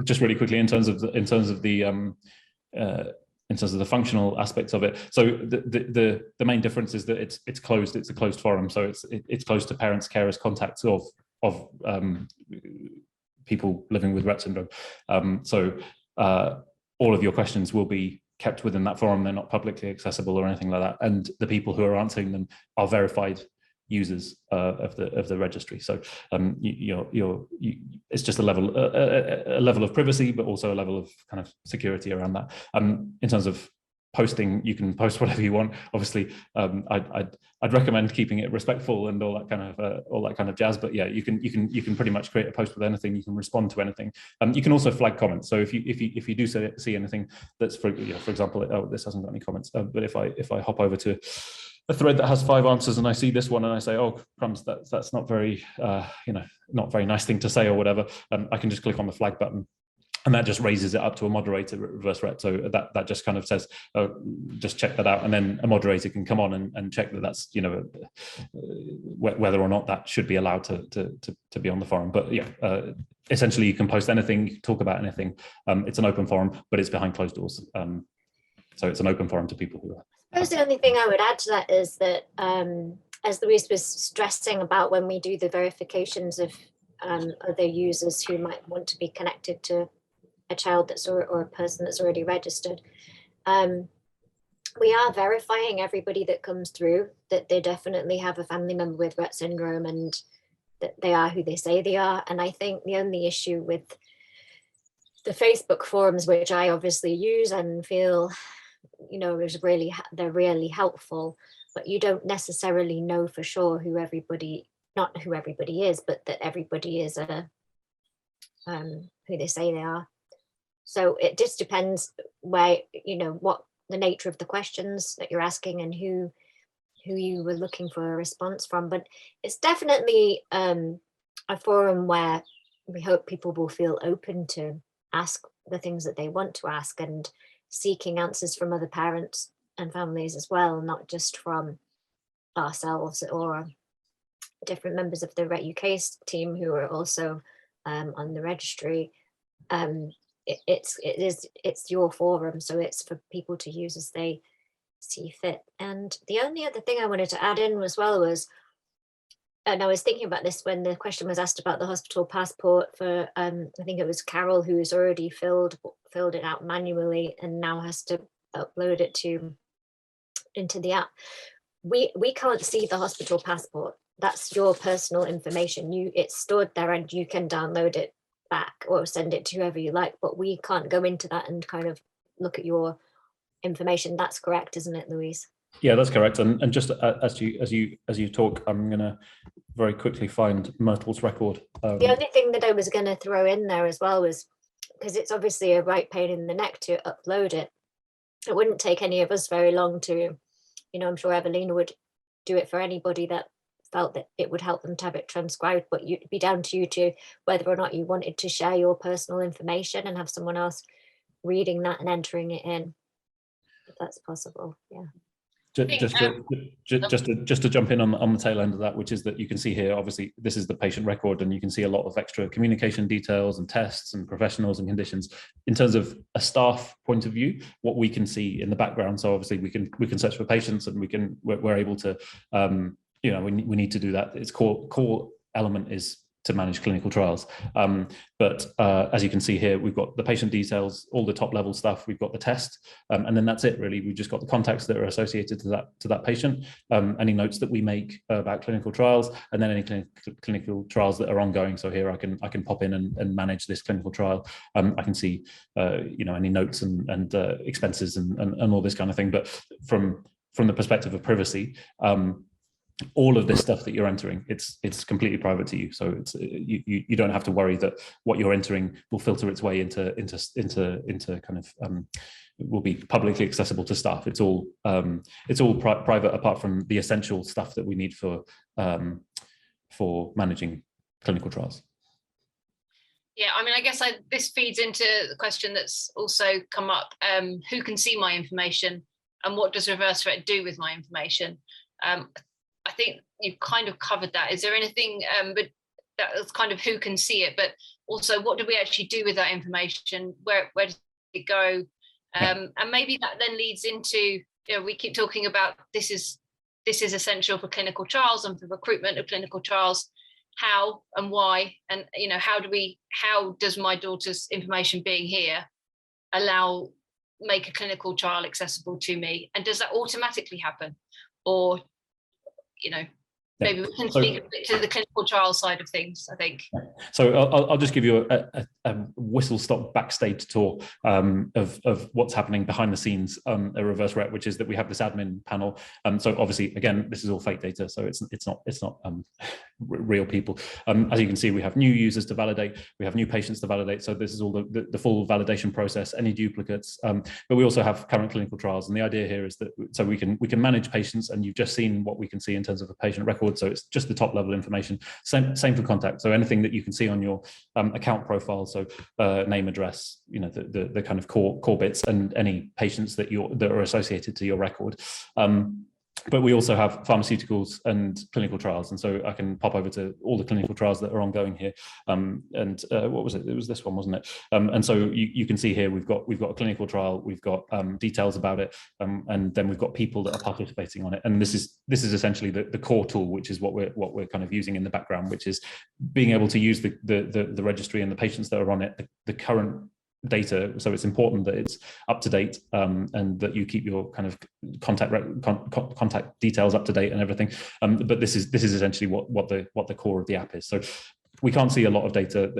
Just really quickly, in terms of the functional aspects of it. So the main difference is that it's closed. It's a closed forum, so it's closed to parents, carers, contacts of people living with Rett syndrome. So all of your questions will be kept within that forum. They're not publicly accessible or anything like that. And the people who are answering them are verified users of the registry. So it's just a level of privacy, but also a level of kind of security around that. In terms of posting, you can post whatever you want. Obviously, I'd recommend keeping it respectful and all that kind of jazz. But yeah, you can pretty much create a post with anything. You can respond to anything. You can also flag comments. So if you do see anything that's for example, oh, this hasn't got any comments, but if I hop over to a thread that has 5 answers and I see this one and I say, oh crumbs, that's not very not very nice thing to say or whatever, I can just click on the flag button and that just raises it up to a moderator at Reverse Rett. So that just kind of says, oh, just check that out, and then a moderator can come on and check that that's whether or not that should be allowed to be on the forum. But yeah, essentially you can post anything, you can talk about anything. It's an open forum, but it's behind closed doors. So it's an open forum to people who are. I suppose the only thing I would add to that is that, as Louise was stressing about, when we do the verifications of other users who might want to be connected to a child or a person that's already registered, we are verifying everybody that comes through, that they definitely have a family member with Rett syndrome and that they are who they say they are. And I think the only issue with the Facebook forums, which I obviously use and feel they're really helpful, but you don't necessarily know for sure not who everybody is, but that everybody is who they say they are. So it just depends what the nature of the questions that you're asking and who you were looking for a response from. But it's definitely a forum where we hope people will feel open to ask the things that they want to ask, and seeking answers from other parents and families as well, not just from ourselves or different members of the Rett UK team who are also on the registry. It's your forum, so it's for people to use as they see fit. And the only other thing I wanted to add in as well was, and I was thinking about this when the question was asked about the hospital passport for, I think it was Carol, who's already filled it out manually and now has to upload it into the app. We can't see the hospital passport. That's your personal information. It's stored there and you can download it back or send it to whoever you like, but we can't go into that and kind of look at your information. That's correct, isn't it, Louise? Yeah, that's correct. And just as you talk, I'm going to very quickly find Myrtle's record. The only thing that I was going to throw in there as well was, because it's obviously a right pain in the neck to upload it. It wouldn't take any of us very long to, I'm sure Evelina would do it for anybody that felt that it would help them to have it transcribed, but it'd be down to you to whether or not you wanted to share your personal information and have someone else reading that and entering it in, if that's possible. Yeah. Just to jump in on the tail end of that, which is that you can see here, obviously this is the patient record, and you can see a lot of extra communication details and tests and professionals and conditions. In terms of a staff point of view, what we can see in the background, so obviously we can search for patients, and we're able to we need to do that. Its core element is to manage clinical trials. But as you can see here, we've got the patient details, all the top level stuff, we've got the test, and then that's it really. We've just got the contacts that are associated to that patient, any notes that we make about clinical trials, and then any clinical trials that are ongoing. So here I can pop in and manage this clinical trial. I can see any notes and expenses and all this kind of thing. But from the perspective of privacy, all of this stuff that you're entering, it's completely private to you. So it's you don't have to worry that what you're entering will filter its way into kind of will be publicly accessible to staff. It's all private, apart from the essential stuff that we need for managing clinical trials. Yeah, I mean, I guess this feeds into the question that's also come up: who can see my information, and what does Reverse Rett do with my information? I think you've kind of covered that. Is there anything, but that's kind of who can see it, but also what do we actually do with that information? Where does it go? And maybe that then leads into, we keep talking about this is essential for clinical trials and for recruitment of clinical trials. How and why, and how does my daughter's information being here make a clinical trial accessible to me? And does that automatically happen? Or maybe we can speak a bit to the clinical trial side of things, I think. So I'll just give you a whistle-stop backstage tour of what's happening behind the scenes at Reverse Rett, which is that we have this admin panel. So obviously, again, this is all fake data, so it's not real people. As you can see, we have new users to validate, we have new patients to validate. So this is all the full validation process, any duplicates. But we also have current clinical trials, and the idea here is that so we can manage patients, and you've just seen what we can see in terms of a patient record. So it's just the top level information. Same for contact. So anything that you can see on your account profile, so name, address, the kind of core bits, and any patients that are associated to your record. But we also have pharmaceuticals and clinical trials, and so I can pop over to all the clinical trials that are ongoing here. And what was it? It was this one, wasn't it? And so you can see here we've got a clinical trial, we've got details about it, and then we've got people that are participating on it. And this is essentially the core tool, which is what we're kind of using in the background, which is being able to use the registry and the patients that are on it, the current data. So it's important that it's up to date, and that you keep your kind of contact details up to date and everything. But this is essentially what the core of the app is. So we can't see a lot of data.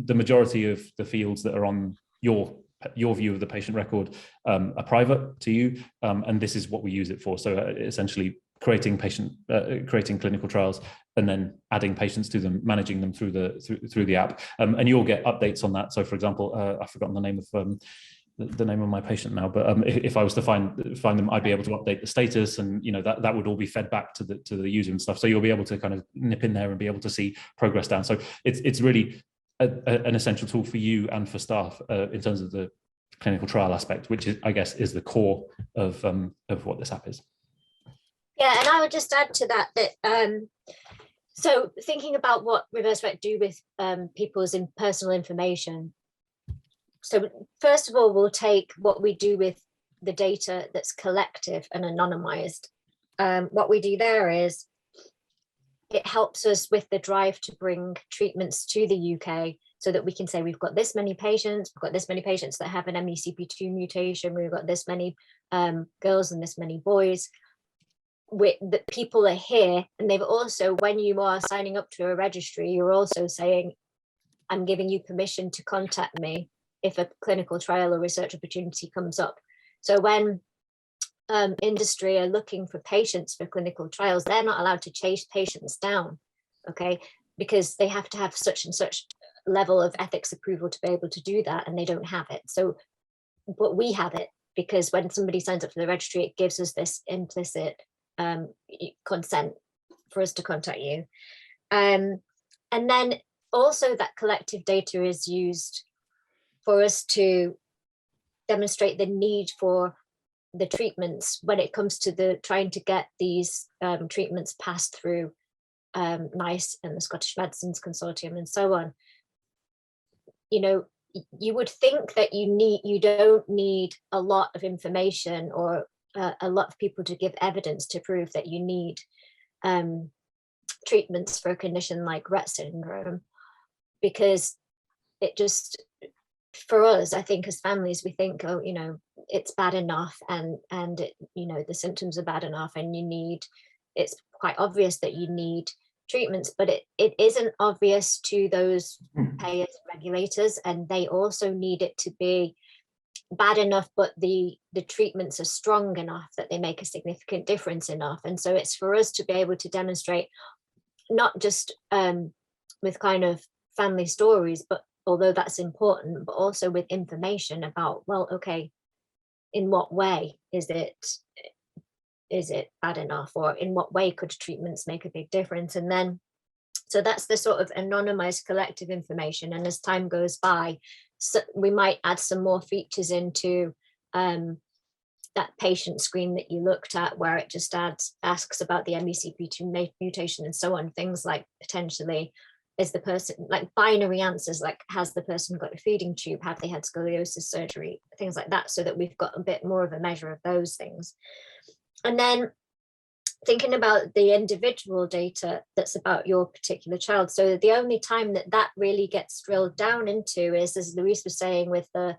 The majority of the fields that are on your view of the patient record are private to you, and this is what we use it for. So essentially creating clinical trials, and then adding patients to them, managing them through the app, and you'll get updates on that. So, for example, I've forgotten the name of my patient now, but if I was to find them, I'd be able to update the status, and that would all be fed back to the user and stuff. So you'll be able to kind of nip in there and be able to see progress down. So it's really an essential tool for you and for staff in terms of the clinical trial aspect, which I guess is the core of what this app is. Yeah, and I would just add to that so thinking about what Reverse Rett do with people's personal information. So first of all, we'll take what we do with the data that's collective and anonymized. What we do there is it helps us with the drive to bring treatments to the UK, so that we can say we've got this many patients, we've got this many patients that have an MECP2 mutation, we've got this many girls and this many boys. That people are here, and they've also, when you are signing up to a registry, you're also saying, I'm giving you permission to contact me if a clinical trial or research opportunity comes up. So when industry are looking for patients for clinical trials, they're not allowed to chase patients down, okay, because they have to have such and such level of ethics approval to be able to do that, and they don't have it. So, but we have it, because when somebody signs up for the registry, it gives us this implicit consent for us to contact you. And then also that collective data is used for us to demonstrate the need for the treatments when it comes to trying to get these treatments passed through NICE and the Scottish Medicines Consortium and so on. You would think that you don't need a lot of information or a lot of people to give evidence to prove that you need treatments for a condition like Rett syndrome, because it just, for us, I think as families, we think, oh, it's bad enough, and it, the symptoms are bad enough, and it's quite obvious that you need treatments, but it isn't obvious to those payers, regulators, and they also need it to be bad enough, but the treatments are strong enough that they make a significant difference enough. And so it's for us to be able to demonstrate, not just with kind of family stories, but although that's important, but also with information about, well, okay, in what way is it bad enough, or in what way could treatments make a big difference? And then, so that's the sort of anonymized collective information. And as time goes by, so we might add some more features into that patient screen that you looked at, where it just asks about the MECP2 mutation and so on. Things like potentially, is the person, like binary answers, like has the person got a feeding tube, have they had scoliosis surgery, things like that, so that we've got a bit more of a measure of those things. And then thinking about the individual data that's about your particular child. So the only time that really gets drilled down into is, as Louise was saying, with the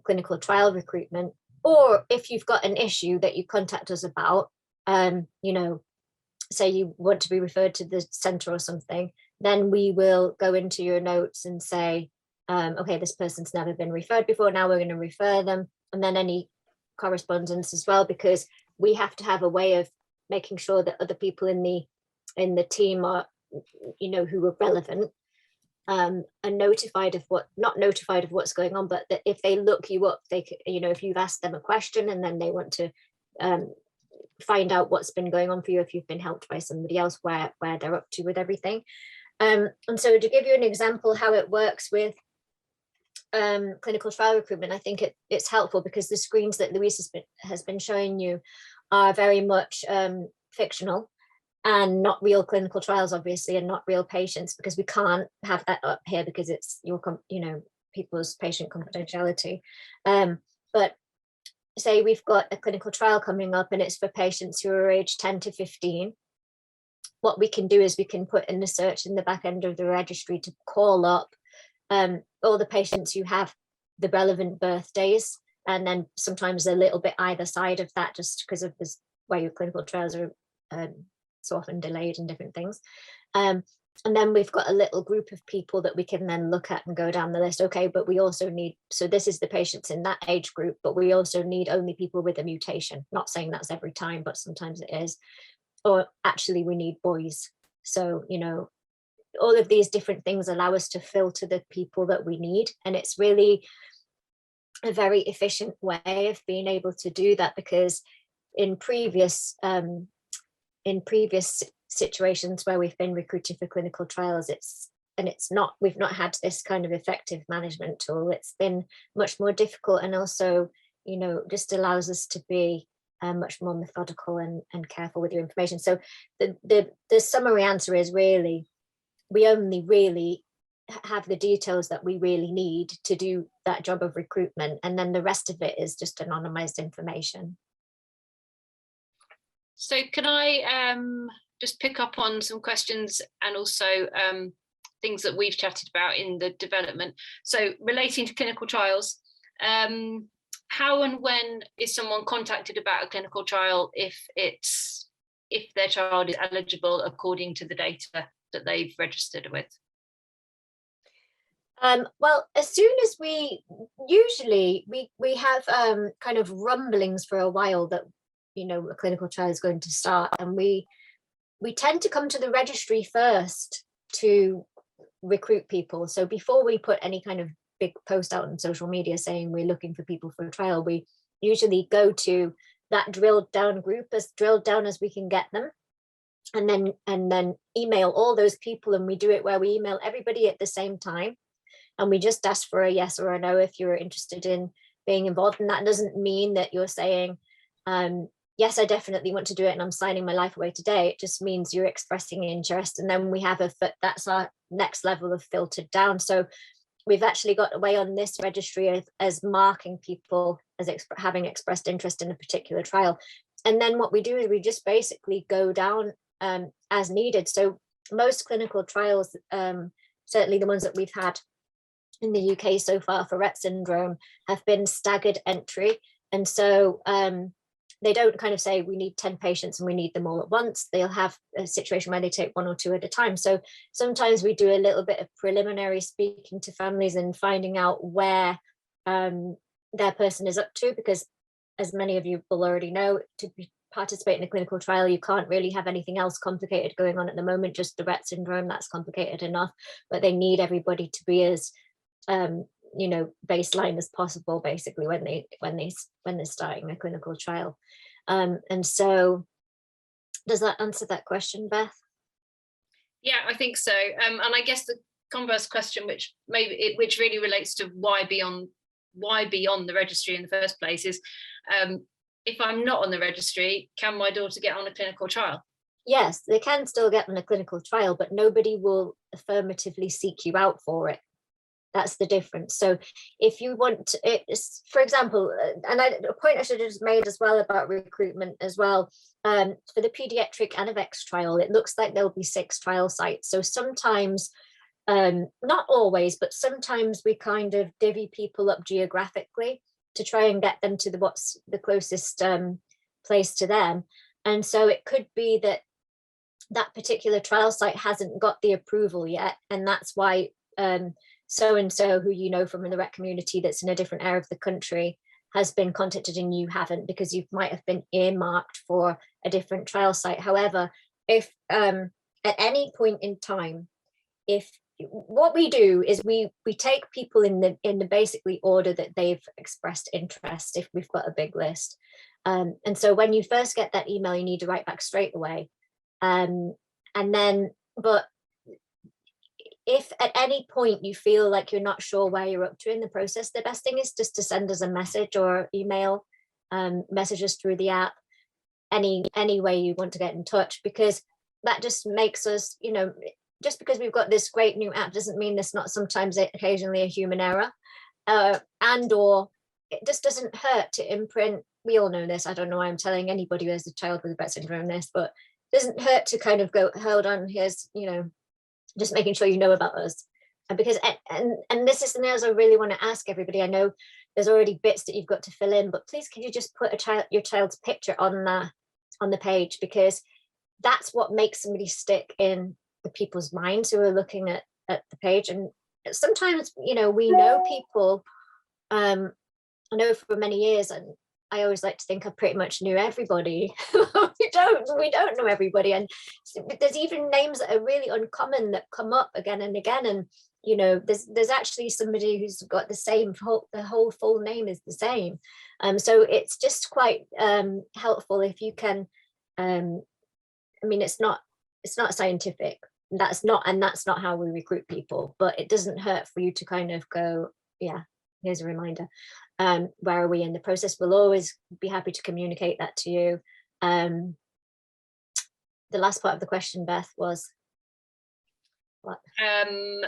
clinical trial recruitment, or if you've got an issue that you contact us about, you know, say you want to be referred to the center or something, then we will go into your notes and say, okay, this person's never been referred before, now we're going to refer them. And then any correspondence as well, because we have to have a way of making sure that other people in the team are, you know, who are relevant, are notified of not notified of what's going on, but that if they look you up, they could, you know, if you've asked them a question and then they want to find out what's been going on for you, if you've been helped by somebody else, where they're up to with everything. And so to give you an example how it works with clinical trial recruitment, I think it's helpful, because the screens that Louise has been showing you are very much fictional and not real clinical trials, obviously, and not real patients, because we can't have that up here because it's your, you know, people's patient confidentiality. But say we've got a clinical trial coming up and it's for patients who are aged 10 to 15. What we can do is we can put in the search in the back end of the registry to call up all the patients who have the relevant birthdays, and then sometimes a little bit either side of that, just because of this way your clinical trials are so often delayed and different things. And then we've got a little group of people that we can then look at and go down the list. Okay, but we also need, so this is the patients in that age group, but we also need only people with a mutation. Not saying that's every time, but sometimes it is. Or actually we need boys. So, you know, all of these different things allow us to filter the people that we need. And it's really a very efficient way of being able to do that, because in previous situations where we've been recruiting for clinical trials, we've not had this kind of effective management tool. It's been much more difficult, and also, you know, just allows us to be much more methodical and careful with your information. So the summary answer is, really, we only really have the details that we really need to do that job of recruitment, and then the rest of it is just anonymized information. So can I just pick up on some questions and also things that we've chatted about in the development? So relating to clinical trials, how and when is someone contacted about a clinical trial if their child is eligible according to the data that they've registered with? Well, as soon as we have kind of rumblings for a while that, you know, a clinical trial is going to start, and we tend to come to the registry first to recruit people. So before we put any kind of big post out on social media saying we're looking for people for a trial, we usually go to that drilled down group, as drilled down as we can get them, and then email all those people. And we do it where we email everybody at the same time, and we just ask for a yes or a no if you're interested in being involved. And that doesn't mean that you're saying, yes, I definitely want to do it and I'm signing my life away today. It just means you're expressing interest. And then we have that's our next level of filtered down. So we've actually got a way on this registry as marking people as having expressed interest in a particular trial. And then what we do is we just basically go down as needed. So most clinical trials, certainly the ones that we've had in the UK so far for Rett syndrome, have been staggered entry. And so they don't kind of say we need 10 patients and we need them all at once. They'll have a situation where they take one or two at a time. So sometimes we do a little bit of preliminary speaking to families and finding out where their person is up to, because as many of you will already know, to participate in a clinical trial, you can't really have anything else complicated going on at the moment, just the Rett syndrome, that's complicated enough, but they need everybody to be as you know, baseline as possible, basically, when they're starting a clinical trial. And so does that answer that question, Beth? Yeah, I think so. And I guess the converse question, which really relates to why be on the registry in the first place, is if I'm not on the registry, can my daughter get on a clinical trial? Yes, they can still get on a clinical trial, but nobody will affirmatively seek you out for it. That's the difference. So if you want it, for example, and a point I should have just made as well about recruitment as well, for the pediatric Anavex trial, it looks like there'll be 6 trial sites. So sometimes, not always, but sometimes we kind of divvy people up geographically to try and get them to what's the closest place to them. And so it could be that that particular trial site hasn't got the approval yet, and that's why so-and-so who you know from the Rett community that's in a different area of the country has been contacted and you haven't, because you might have been earmarked for a different trial site. However, if at any point in time, if what we do is we take people in the basically order that they've expressed interest, if we've got a big list. And so when you first get that email, you need to write back straight away. And then, but if at any point you feel like you're not sure where you're up to in the process, the best thing is just to send us a message or email, messages through the app, any way you want to get in touch, because that just makes us, you know, just because we've got this great new app doesn't mean there's not sometimes occasionally a human error, and or it just doesn't hurt to imprint. We all know this. I don't know why I'm telling anybody who has a child with Rett syndrome this, but it doesn't hurt to kind of go, hold on, here's, you know, just making sure you know about us. And because and this is something else I really want to ask everybody. I know there's already bits that you've got to fill in, but please, can you just put your child's picture on the page, because that's what makes somebody stick in the people's minds who are looking at the page. And sometimes, you know, we know people, I know for many years, and I always like to think I pretty much knew everybody. we don't know everybody, and there's even names that are really uncommon that come up again and again. And you know, there's actually somebody who's got the whole full name is the same. So it's just quite helpful if you can. I mean, it's not scientific. That's not how we recruit people. But it doesn't hurt for you to kind of go, yeah, here's a reminder. Where are we in the process? We'll always be happy to communicate that to you. The last part of the question, Beth, was what? Can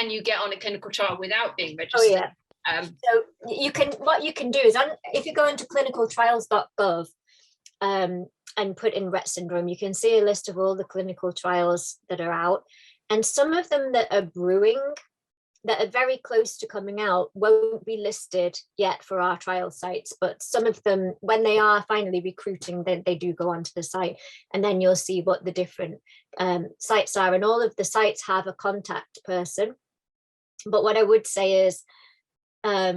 you get on a clinical trial without being registered? Oh yeah. So what you can do is, if you go into clinicaltrials.gov and put in Rett syndrome, you can see a list of all the clinical trials that are out, and some of them that are brewing, that are very close to coming out, won't be listed yet for our trial sites, but some of them, when they are finally recruiting, then they do go onto the site, and then you'll see what the different sites are, and all of the sites have a contact person. But what I would say is a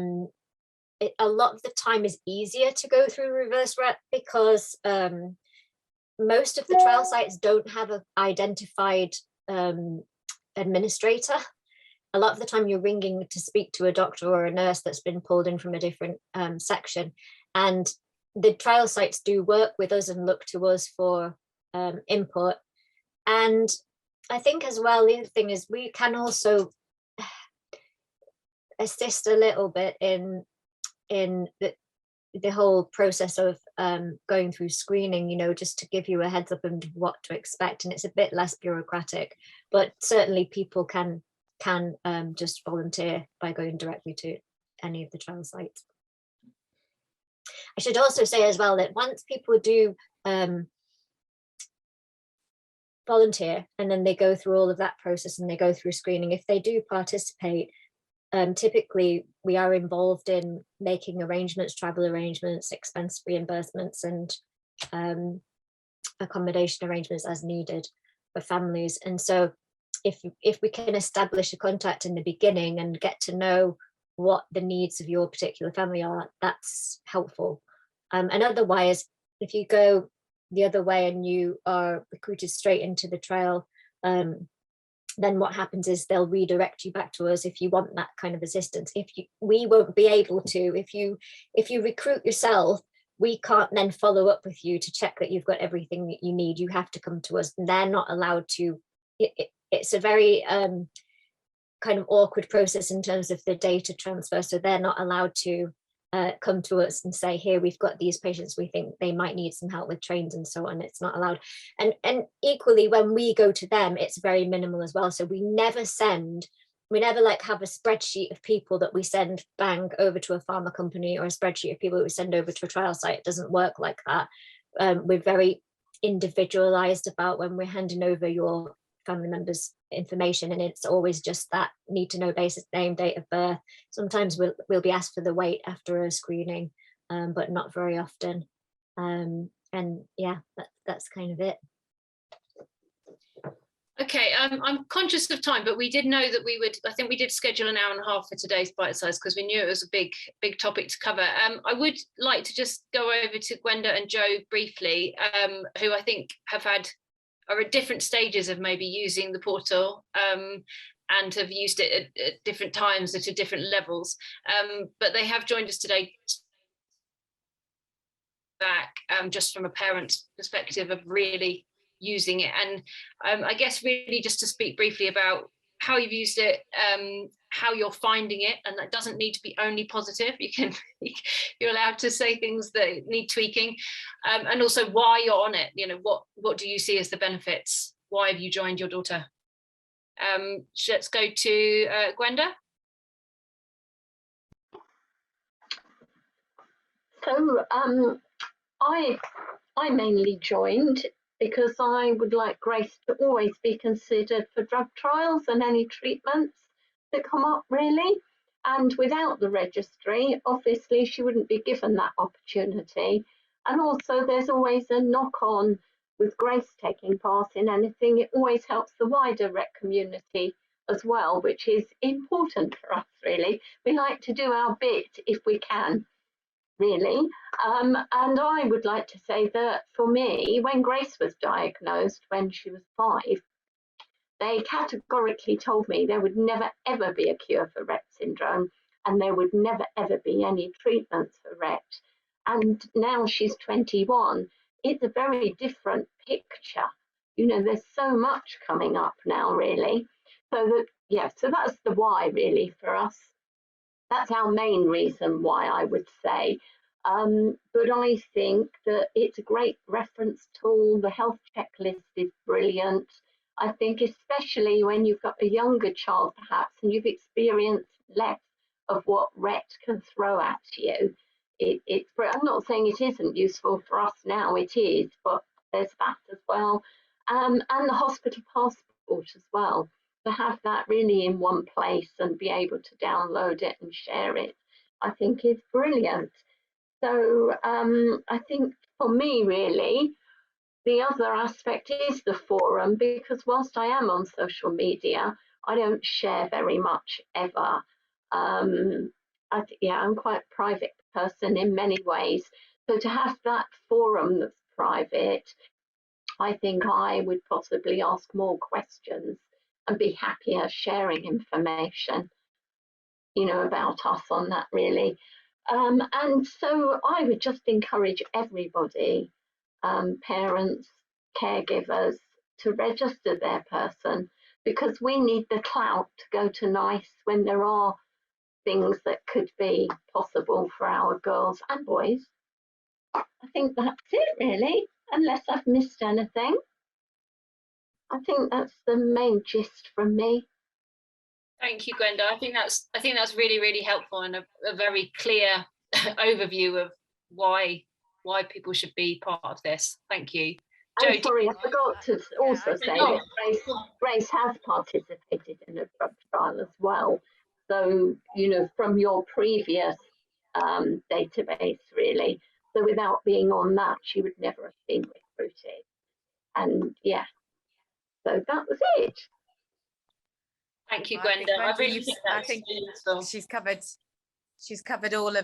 lot of the time is easier to go through reverse Rett, because most of the trial sites don't have an identified administrator. A lot of the time you're ringing to speak to a doctor or a nurse that's been pulled in from a different section. And the trial sites do work with us and look to us for input. And I think as well, the other thing is we can also assist a little bit in the whole process of going through screening, you know, just to give you a heads up and what to expect. And it's a bit less bureaucratic, but certainly people can just volunteer by going directly to any of the trial sites. I should also say as well that once people do volunteer and then they go through all of that process and they go through screening, if they do participate, typically we are involved in making arrangements, travel arrangements, expense reimbursements, and accommodation arrangements as needed for families. And so if we can establish a contact in the beginning and get to know what the needs of your particular family are, that's helpful. And otherwise, if you go the other way and you are recruited straight into the trial, then what happens is they'll redirect you back to us if you want that kind of assistance. We won't be able to, if you recruit yourself, we can't then follow up with you to check that you've got everything that you need. You have to come to us, and they're not allowed to. It's a very kind of awkward process in terms of the data transfer. So they're not allowed to come to us and say, here, we've got these patients, we think they might need some help with trains and so on. It's not allowed. And equally, when we go to them, it's very minimal as well. So we never like have a spreadsheet of people that we send bang over to a pharma company, or a spreadsheet of people that we send over to a trial site. It doesn't work like that. We're very individualized about when we're handing over your family members' information, and it's always just that need to know basis, name, date of birth. Sometimes we'll be asked for the weight after a screening, but not very often. And yeah, that's kind of it. Okay, I'm conscious of time, but we did know that I think we did schedule an hour and a half for today's bite size because we knew it was a big topic to cover. I would like to just go over to Gwenda and Joe briefly, who I think are at different stages of maybe using the portal, and have used it at different times at different levels. But they have joined us today back just from a parent's perspective of really using it. And I guess really just to speak briefly about how you've used it, how you're finding it, and that doesn't need to be only positive. You're allowed to say things that need tweaking, and also why you're on it. You know, what do you see as the benefits? Why have you joined your daughter? Let's go to Gwenda. So I mainly joined because I would like Grace to always be considered for drug trials and any treatments that come up, really. And without the registry, obviously she wouldn't be given that opportunity. And also there's always a knock-on with Grace taking part in anything. It always helps the wider Rett community as well, which is important for us, really. We like to do our bit if we can, really. And I would like to say that for me, when Grace was diagnosed when she was 5, they categorically told me there would never ever be a cure for Rett syndrome, and there would never ever be any treatments for Rett. And now she's 21. It's a very different picture. You know, there's so much coming up now, really. So that, yeah, so that's the why, really, for us. That's our main reason why, I would say. But I think that it's a great reference tool. The health checklist is brilliant. I think especially when you've got a younger child, perhaps, and you've experienced less of what Rett can throw at you. I'm not saying it isn't useful for us now, it is, but there's that as well. And the hospital passport as well. To have that really in one place and be able to download it and share it, I think is brilliant. So I think for me, really, the other aspect is the forum, because whilst I am on social media, I don't share very much ever. I'm quite a private person in many ways. So to have that forum that's private, I think I would possibly ask more questions and be happier sharing information, you know, about us on that, really. And so I would just encourage everybody, parents, caregivers, to register their person, because we need the clout to go to NICE when there are things that could be possible for our girls and boys. I think that's it, really, unless I've missed anything. I think that's the main gist from me. Thank you, Gwenda. I think that's really, really helpful, and a very clear overview of why people should be part of this. Thank you. I'm sorry, I forgot to also say that Grace has participated in a drug trial as well. So, you know, from your previous database, really. So without being on that, she would never have been recruited. And yeah, so that was it. Thank you, Well, I think, Gwenda. I Gwenda, really you've- think I that's think really useful. she's covered all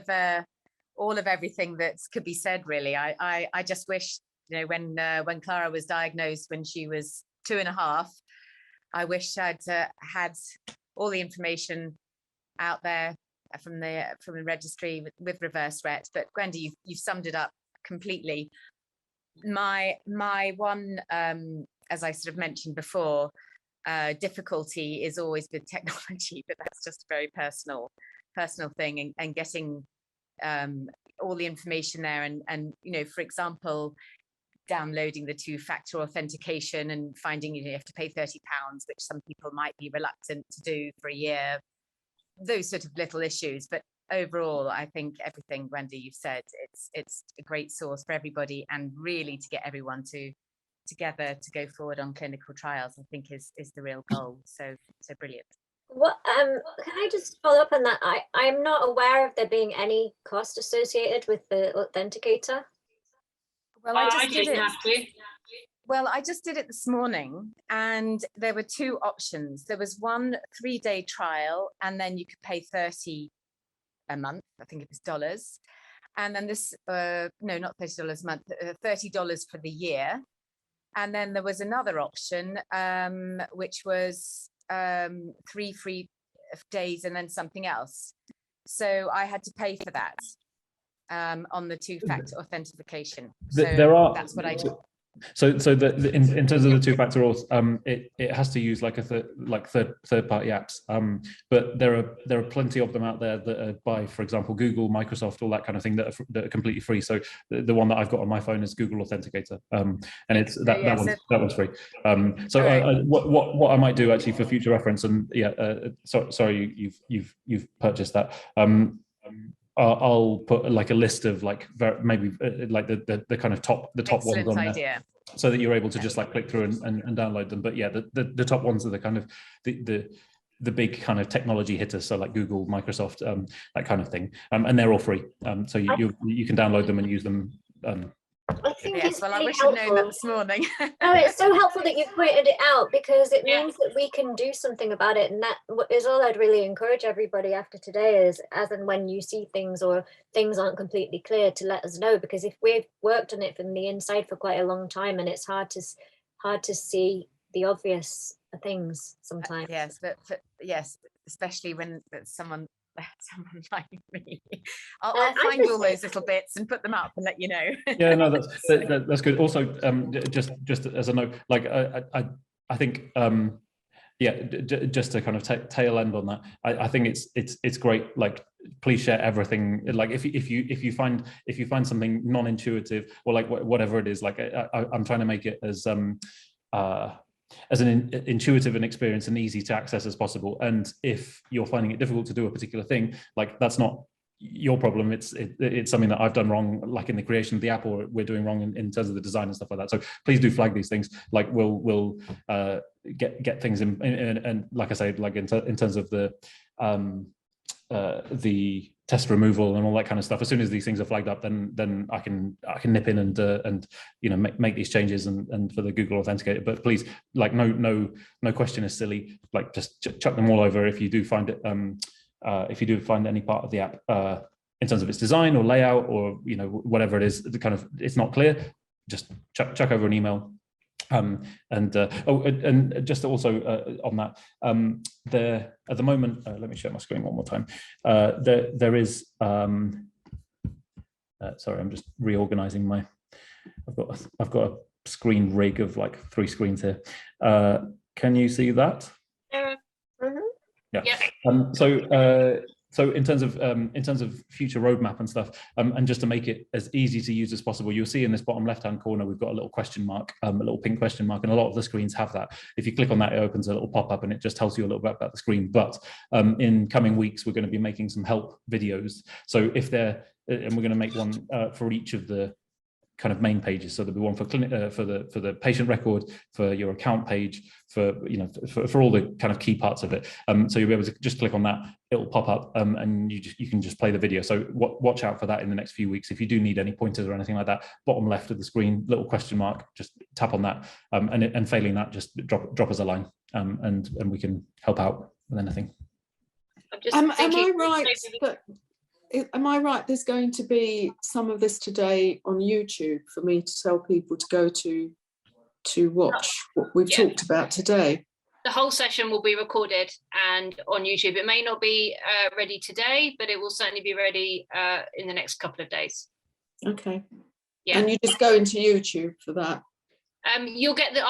of everything that could be said, really. I just wish, you know, when Clara was diagnosed when she was 2.5, I wish I'd had all the information out there from the registry with reverse Rett. But Gwenda, you've summed it up completely. My one, as I sort of mentioned before, difficulty is always with technology, but that's just a very personal thing, and getting all the information there, and you know, for example, downloading the 2-factor authentication and finding you have to pay £30, which some people might be reluctant to do for a year. Those sort of little issues, but overall, I think everything, Gwenda, you've said, it's a great source for everybody, and really to get everyone together to go forward on clinical trials, I think is the real goal. So brilliant. What can I just follow up on that? I'm not aware of there being any cost associated with the Authenticator. Well, I didn't have to. Well, I just did it this morning, and there were 2 options. There was one 3-day trial, and then you could pay $30 a month. I think it was dollars. And then this, no, not $30 a month, $30 for the year. And then there was another option, which was 3 free days and then something else. So I had to pay for that on the 2-factor authentication. So that's what I did. So in terms of the 2-factor auth, it has to use like third-party apps, but there are plenty of them out there that are by, for example, Google, Microsoft, all that kind of thing, that are completely free. So the one that I've got on my phone is Google Authenticator, and it's that one's free. What I might do actually for future reference, and sorry, you've purchased that. I'll put like a list of like maybe like the kind of top Excellent ones on idea. there, so that you're able to just like click through and download them. But yeah, the top ones are the kind of the big kind of technology hitters, so like Google, Microsoft, that kind of thing, and they're all free. So you can download them and use them. I think yes, well, I wish I'd known that this morning. No, it's so helpful that you've pointed it out, because it means that we can do something about it. And that is all I'd really encourage everybody after today is, as and when you see things or things aren't completely clear, to let us know, because if we've worked on it from the inside for quite a long time, and it's hard to see the obvious things sometimes. Yes, but yes, especially when someone like me. I'll find all those little bits and put them up and let you know. Yeah, no, that's good. Also, just as a note, like I think just to kind of tail end on that, I think it's great. Like, please share everything. Like if you find something non-intuitive, or like whatever it is, like I'm trying to make it as an intuitive and experience and easy to access as possible. And if you're finding it difficult to do a particular thing, like that's not your problem. It's something that I've done wrong, like in the creation of the app, or we're doing wrong in terms of the design and stuff like that. So please do flag these things. Like we'll get things in, and like I say, like in terms of the test removal and all that kind of stuff. As soon as these things are flagged up, then I can nip in and you know make these changes and for the Google Authenticator. But please, like no question is silly. Like just chuck them all over if you do find it. If you do find any part of the app in terms of its design or layout, or you know whatever it is, it's not clear, just chuck over an email. And just also on that, there at the moment, let me share my screen one more time. There is sorry, I'm just reorganizing my. I've got a screen rig of like 3 screens here. Can you see that? Yeah. So in terms of future roadmap and stuff, and just to make it as easy to use as possible, you'll see in this bottom left-hand corner we've got a little question mark, a little pink question mark, and a lot of the screens have that. If you click on that, it opens a little pop-up and it just tells you a little bit about the screen. But in coming weeks, we're going to be making some help videos. So and we're going to make one for each of the kind of main pages. So there'll be one for for the patient record, for your account page, for for all the kind of key parts of it. So you'll be able to just click on that, it'll pop up, and you can just play the video. So watch out for that in the next few weeks. If you do need any pointers or anything like that, bottom left of the screen, little question mark, just tap on that, and failing that, just drop us a line, and we can help out with anything. I'm just Am thinking, I right that, am I right, there's going to be some of this today on YouTube for me to tell people to go to watch what we've talked about today? the whole session will be recorded and on YouTube. It may not be ready today, but it will certainly be ready in the next couple of days. Okay. Yeah. And you just go into YouTube for that? You'll get the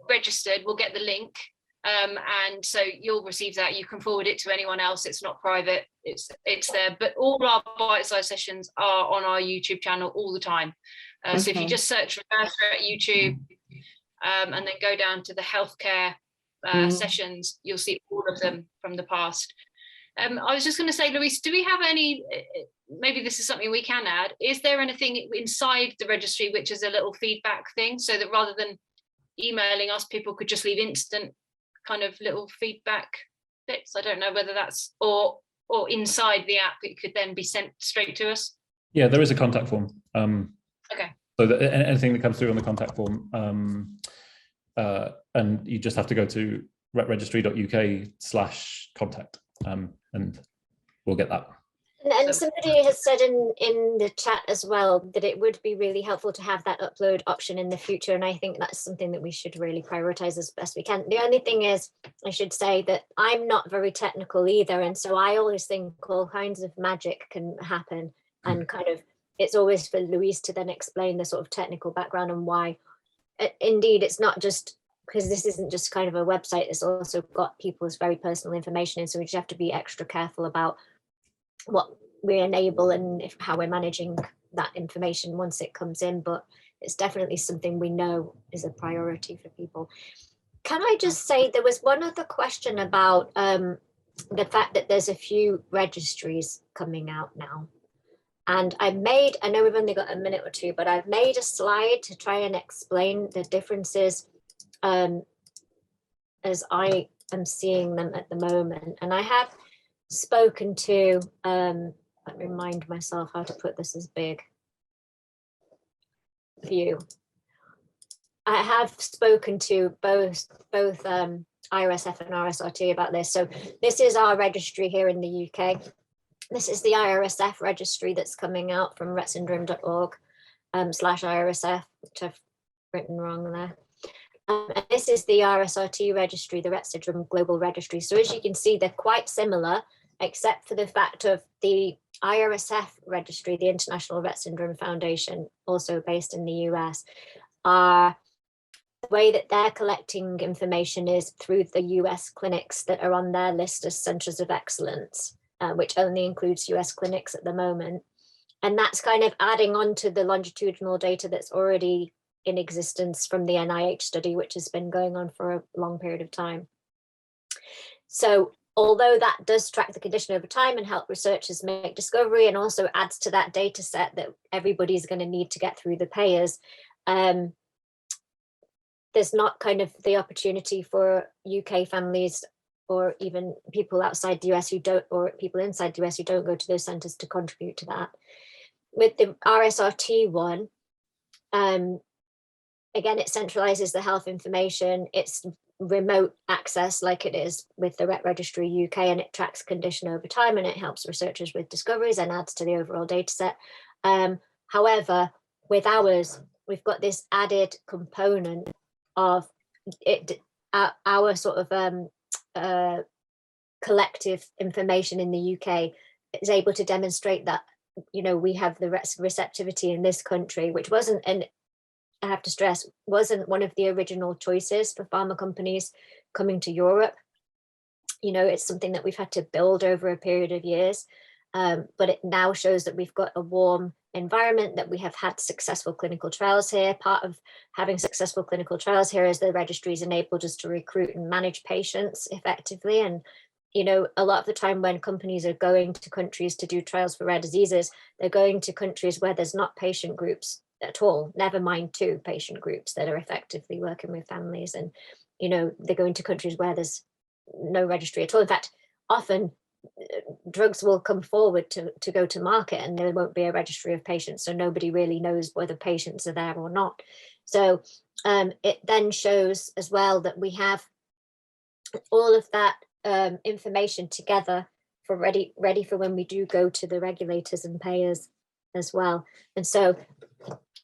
registered, we'll get the link. And so you'll receive that. You can forward it to anyone else. It's not private. It's there. But all our bite-sized sessions are on our YouTube channel all the time. So if you just search Reverse Rett YouTube and then go down to the healthcare sessions, you'll see all of them from the past. I was just going to say, Louise, do we have any? Maybe this is something we can add. Is there anything inside the registry which is a little feedback thing, so that rather than emailing us, people could just leave instant kind of little feedback bits? I don't know whether that's or inside the app it could then be sent straight to us. Yeah, there is a contact form. Okay. So that anything that comes through on the contact form, and you just have to go to registry.uk/contact, and we'll get that. And somebody has said in the chat as well that it would be really helpful to have that upload option in the future. And I think that's something that we should really prioritize as best we can. The only thing is, I should say that I'm not very technical either. And so I always think all kinds of magic can happen. And kind of, it's always for Louise to then explain the sort of technical background and why. Indeed, it's not just, because this isn't just kind of a website, it's also got people's very personal information in. So we just have to be extra careful about what we enable and how we're managing that information once it comes in, but it's definitely something we know is a priority for people. Can I just say, there was one other question about the fact that there's a few registries coming out now. And I know we've only got a minute or two, but I've made a slide to try and explain the differences as I am seeing them at the moment. And I have spoken to, let me remind myself how to put this as big for you. I have spoken to both IRSF and RSRT about this. So this is our registry here in the UK. This is the IRSF registry that's coming out from rettsyndrome.org/IRSF, which I've written wrong there. And this is the RSRT registry, the Rett Syndrome Global Registry. So as you can see, they're quite similar, except for the fact of the IRSF registry, the International Rett Syndrome Foundation, also based in the US, the way that they're collecting information is through the US clinics that are on their list as centers of excellence, which only includes US clinics at the moment. And that's kind of adding on to the longitudinal data that's already in existence from the NIH study, which has been going on for a long period of time. So although that does track the condition over time and help researchers make discovery, and also adds to that data set that everybody's going to need to get through the payers, there's not kind of the opportunity for UK families or even people outside the US who don't, or people inside the US who don't go to those centers to contribute to that. With the RSRT one, again, it centralizes the health information. It's remote access like it is with the Rett Registry UK, and it tracks condition over time, and it helps researchers with discoveries and adds to the overall data set. However, with ours, we've got this added component of it, our sort of collective information in the UK is able to demonstrate that, you know, we have the receptivity in this country, which wasn't, and I have to stress, wasn't one of the original choices for pharma companies coming to Europe. You know, it's something that we've had to build over a period of years, but it now shows that we've got a warm environment, that we have had successful clinical trials here. Part of having successful clinical trials here is the registries enabled us to recruit and manage patients effectively. And, you know, a lot of the time when companies are going to countries to do trials for rare diseases, they're going to countries where there's not patient groups at all, never mind 2 patient groups that are effectively working with families. And, you know, they're going to countries where there's no registry at all. In fact, often drugs will come forward to go to market and there won't be a registry of patients, so nobody really knows whether patients are there or not. So it then shows as well that we have all of that information together for ready for when we do go to the regulators and payers as well. And so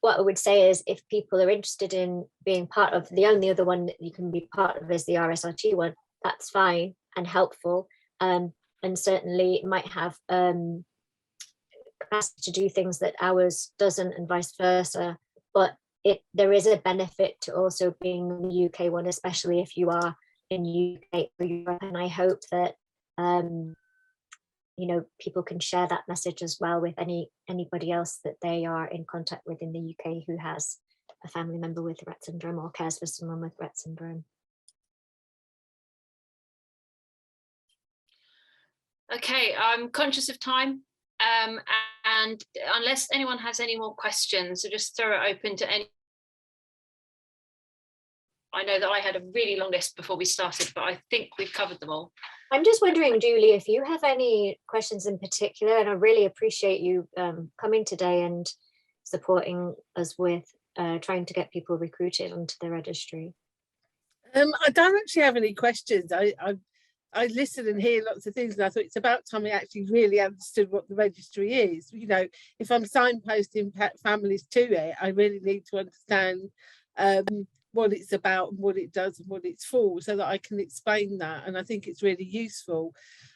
what I would say is, if people are interested in being part of, the only other one that you can be part of is the RSRT one, that's fine and helpful, and certainly it might have capacity to do things that ours doesn't, and vice versa. But there is a benefit to also being in the UK one, especially if you are in UK or Europe. And I hope that you know, people can share that message as well with anybody else that they are in contact with in the UK who has a family member with Rett syndrome or cares for someone with Rett syndrome. Okay, I'm conscious of time, and unless anyone has any more questions, so just throw it open to any. I know that I had a really long list before we started, but I think we've covered them all. I'm just wondering, Julie, if you have any questions in particular, and I really appreciate you coming today and supporting us with trying to get people recruited onto the registry. I don't actually have any questions. I listen and hear lots of things, and I thought it's about time I actually really understood what the registry is. You know, if I'm signposting families to it, I really need to understand what it's about and what it does and what it's for, so that I can explain that. And I think it's really useful.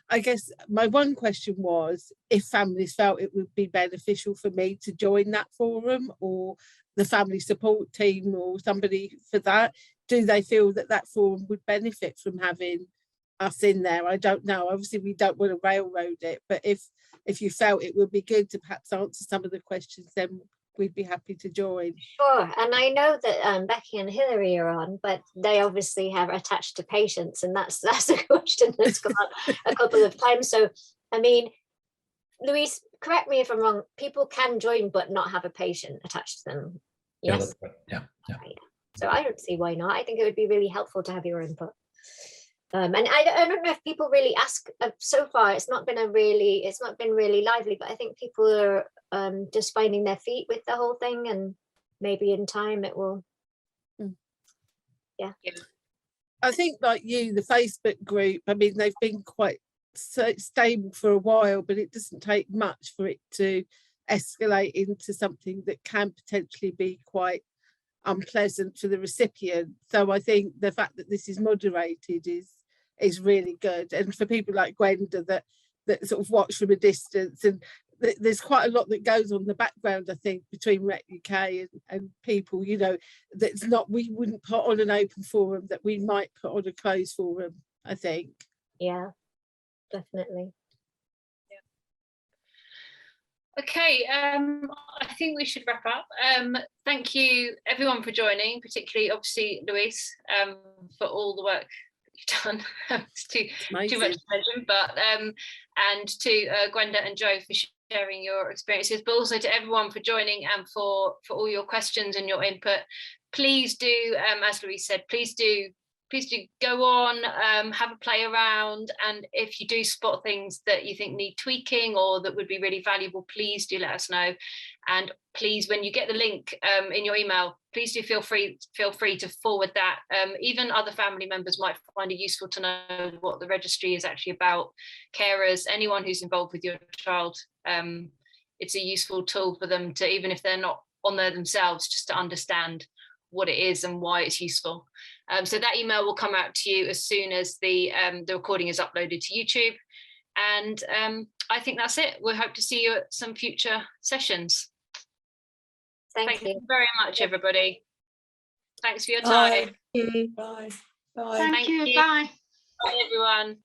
I guess my one question was if families felt it would be beneficial for me to join that forum, or the family support team, or somebody for that. Do they feel that that forum would benefit from having us in there? I don't know. Obviously, we don't want to railroad it, but if you felt it would be good to perhaps answer some of the questions, then we'd be happy to join. Sure. And I know that Becky and Hilary are on, but they obviously have attached to patients, and that's a question that's come up a couple of times. So, I mean, Louise, correct me if I'm wrong, people can join but not have a patient attached to them. Yes? Yeah, that's right. Yeah. Right. So I don't see why not. I think it would be really helpful to have your input. And I don't know if people really ask. So far, it's not been really lively, but I think people are just finding their feet with the whole thing, and maybe in time it will. Yeah. I think, like you, the Facebook group, I mean, they've been quite stable for a while, but it doesn't take much for it to escalate into something that can potentially be quite unpleasant for the recipient. So I think the fact that this is moderated is really good, and for people like Gwenda that sort of watch from a distance, and there's quite a lot that goes on in the background, I think, between Rett UK and people, you know, that's not, we wouldn't put on an open forum that we might put on a closed forum, I think. Yeah, definitely. Okay, I think we should wrap up. Thank you everyone for joining, particularly obviously Louise, for all the work you've done. It's too much to mention, but and to Gwenda and Joe for sharing your experiences, but also to everyone for joining and for all your questions and your input. Please do, as Louise said, please do go on, have a play around, and if you do spot things that you think need tweaking or that would be really valuable, please do let us know. And please, when you get the link in your email, please do feel free to forward that. Even other family members might find it useful to know what the registry is actually about. Carers, anyone who's involved with your child, it's a useful tool for them to, even if they're not on there themselves, just to understand what it is and why it's useful. So that email will come out to you as soon as the recording is uploaded to YouTube. And I think that's it. We hope to see you at some future sessions. Thank you very much, everybody. Thanks for your time. Bye. Bye. Thank you. Bye. Bye, everyone.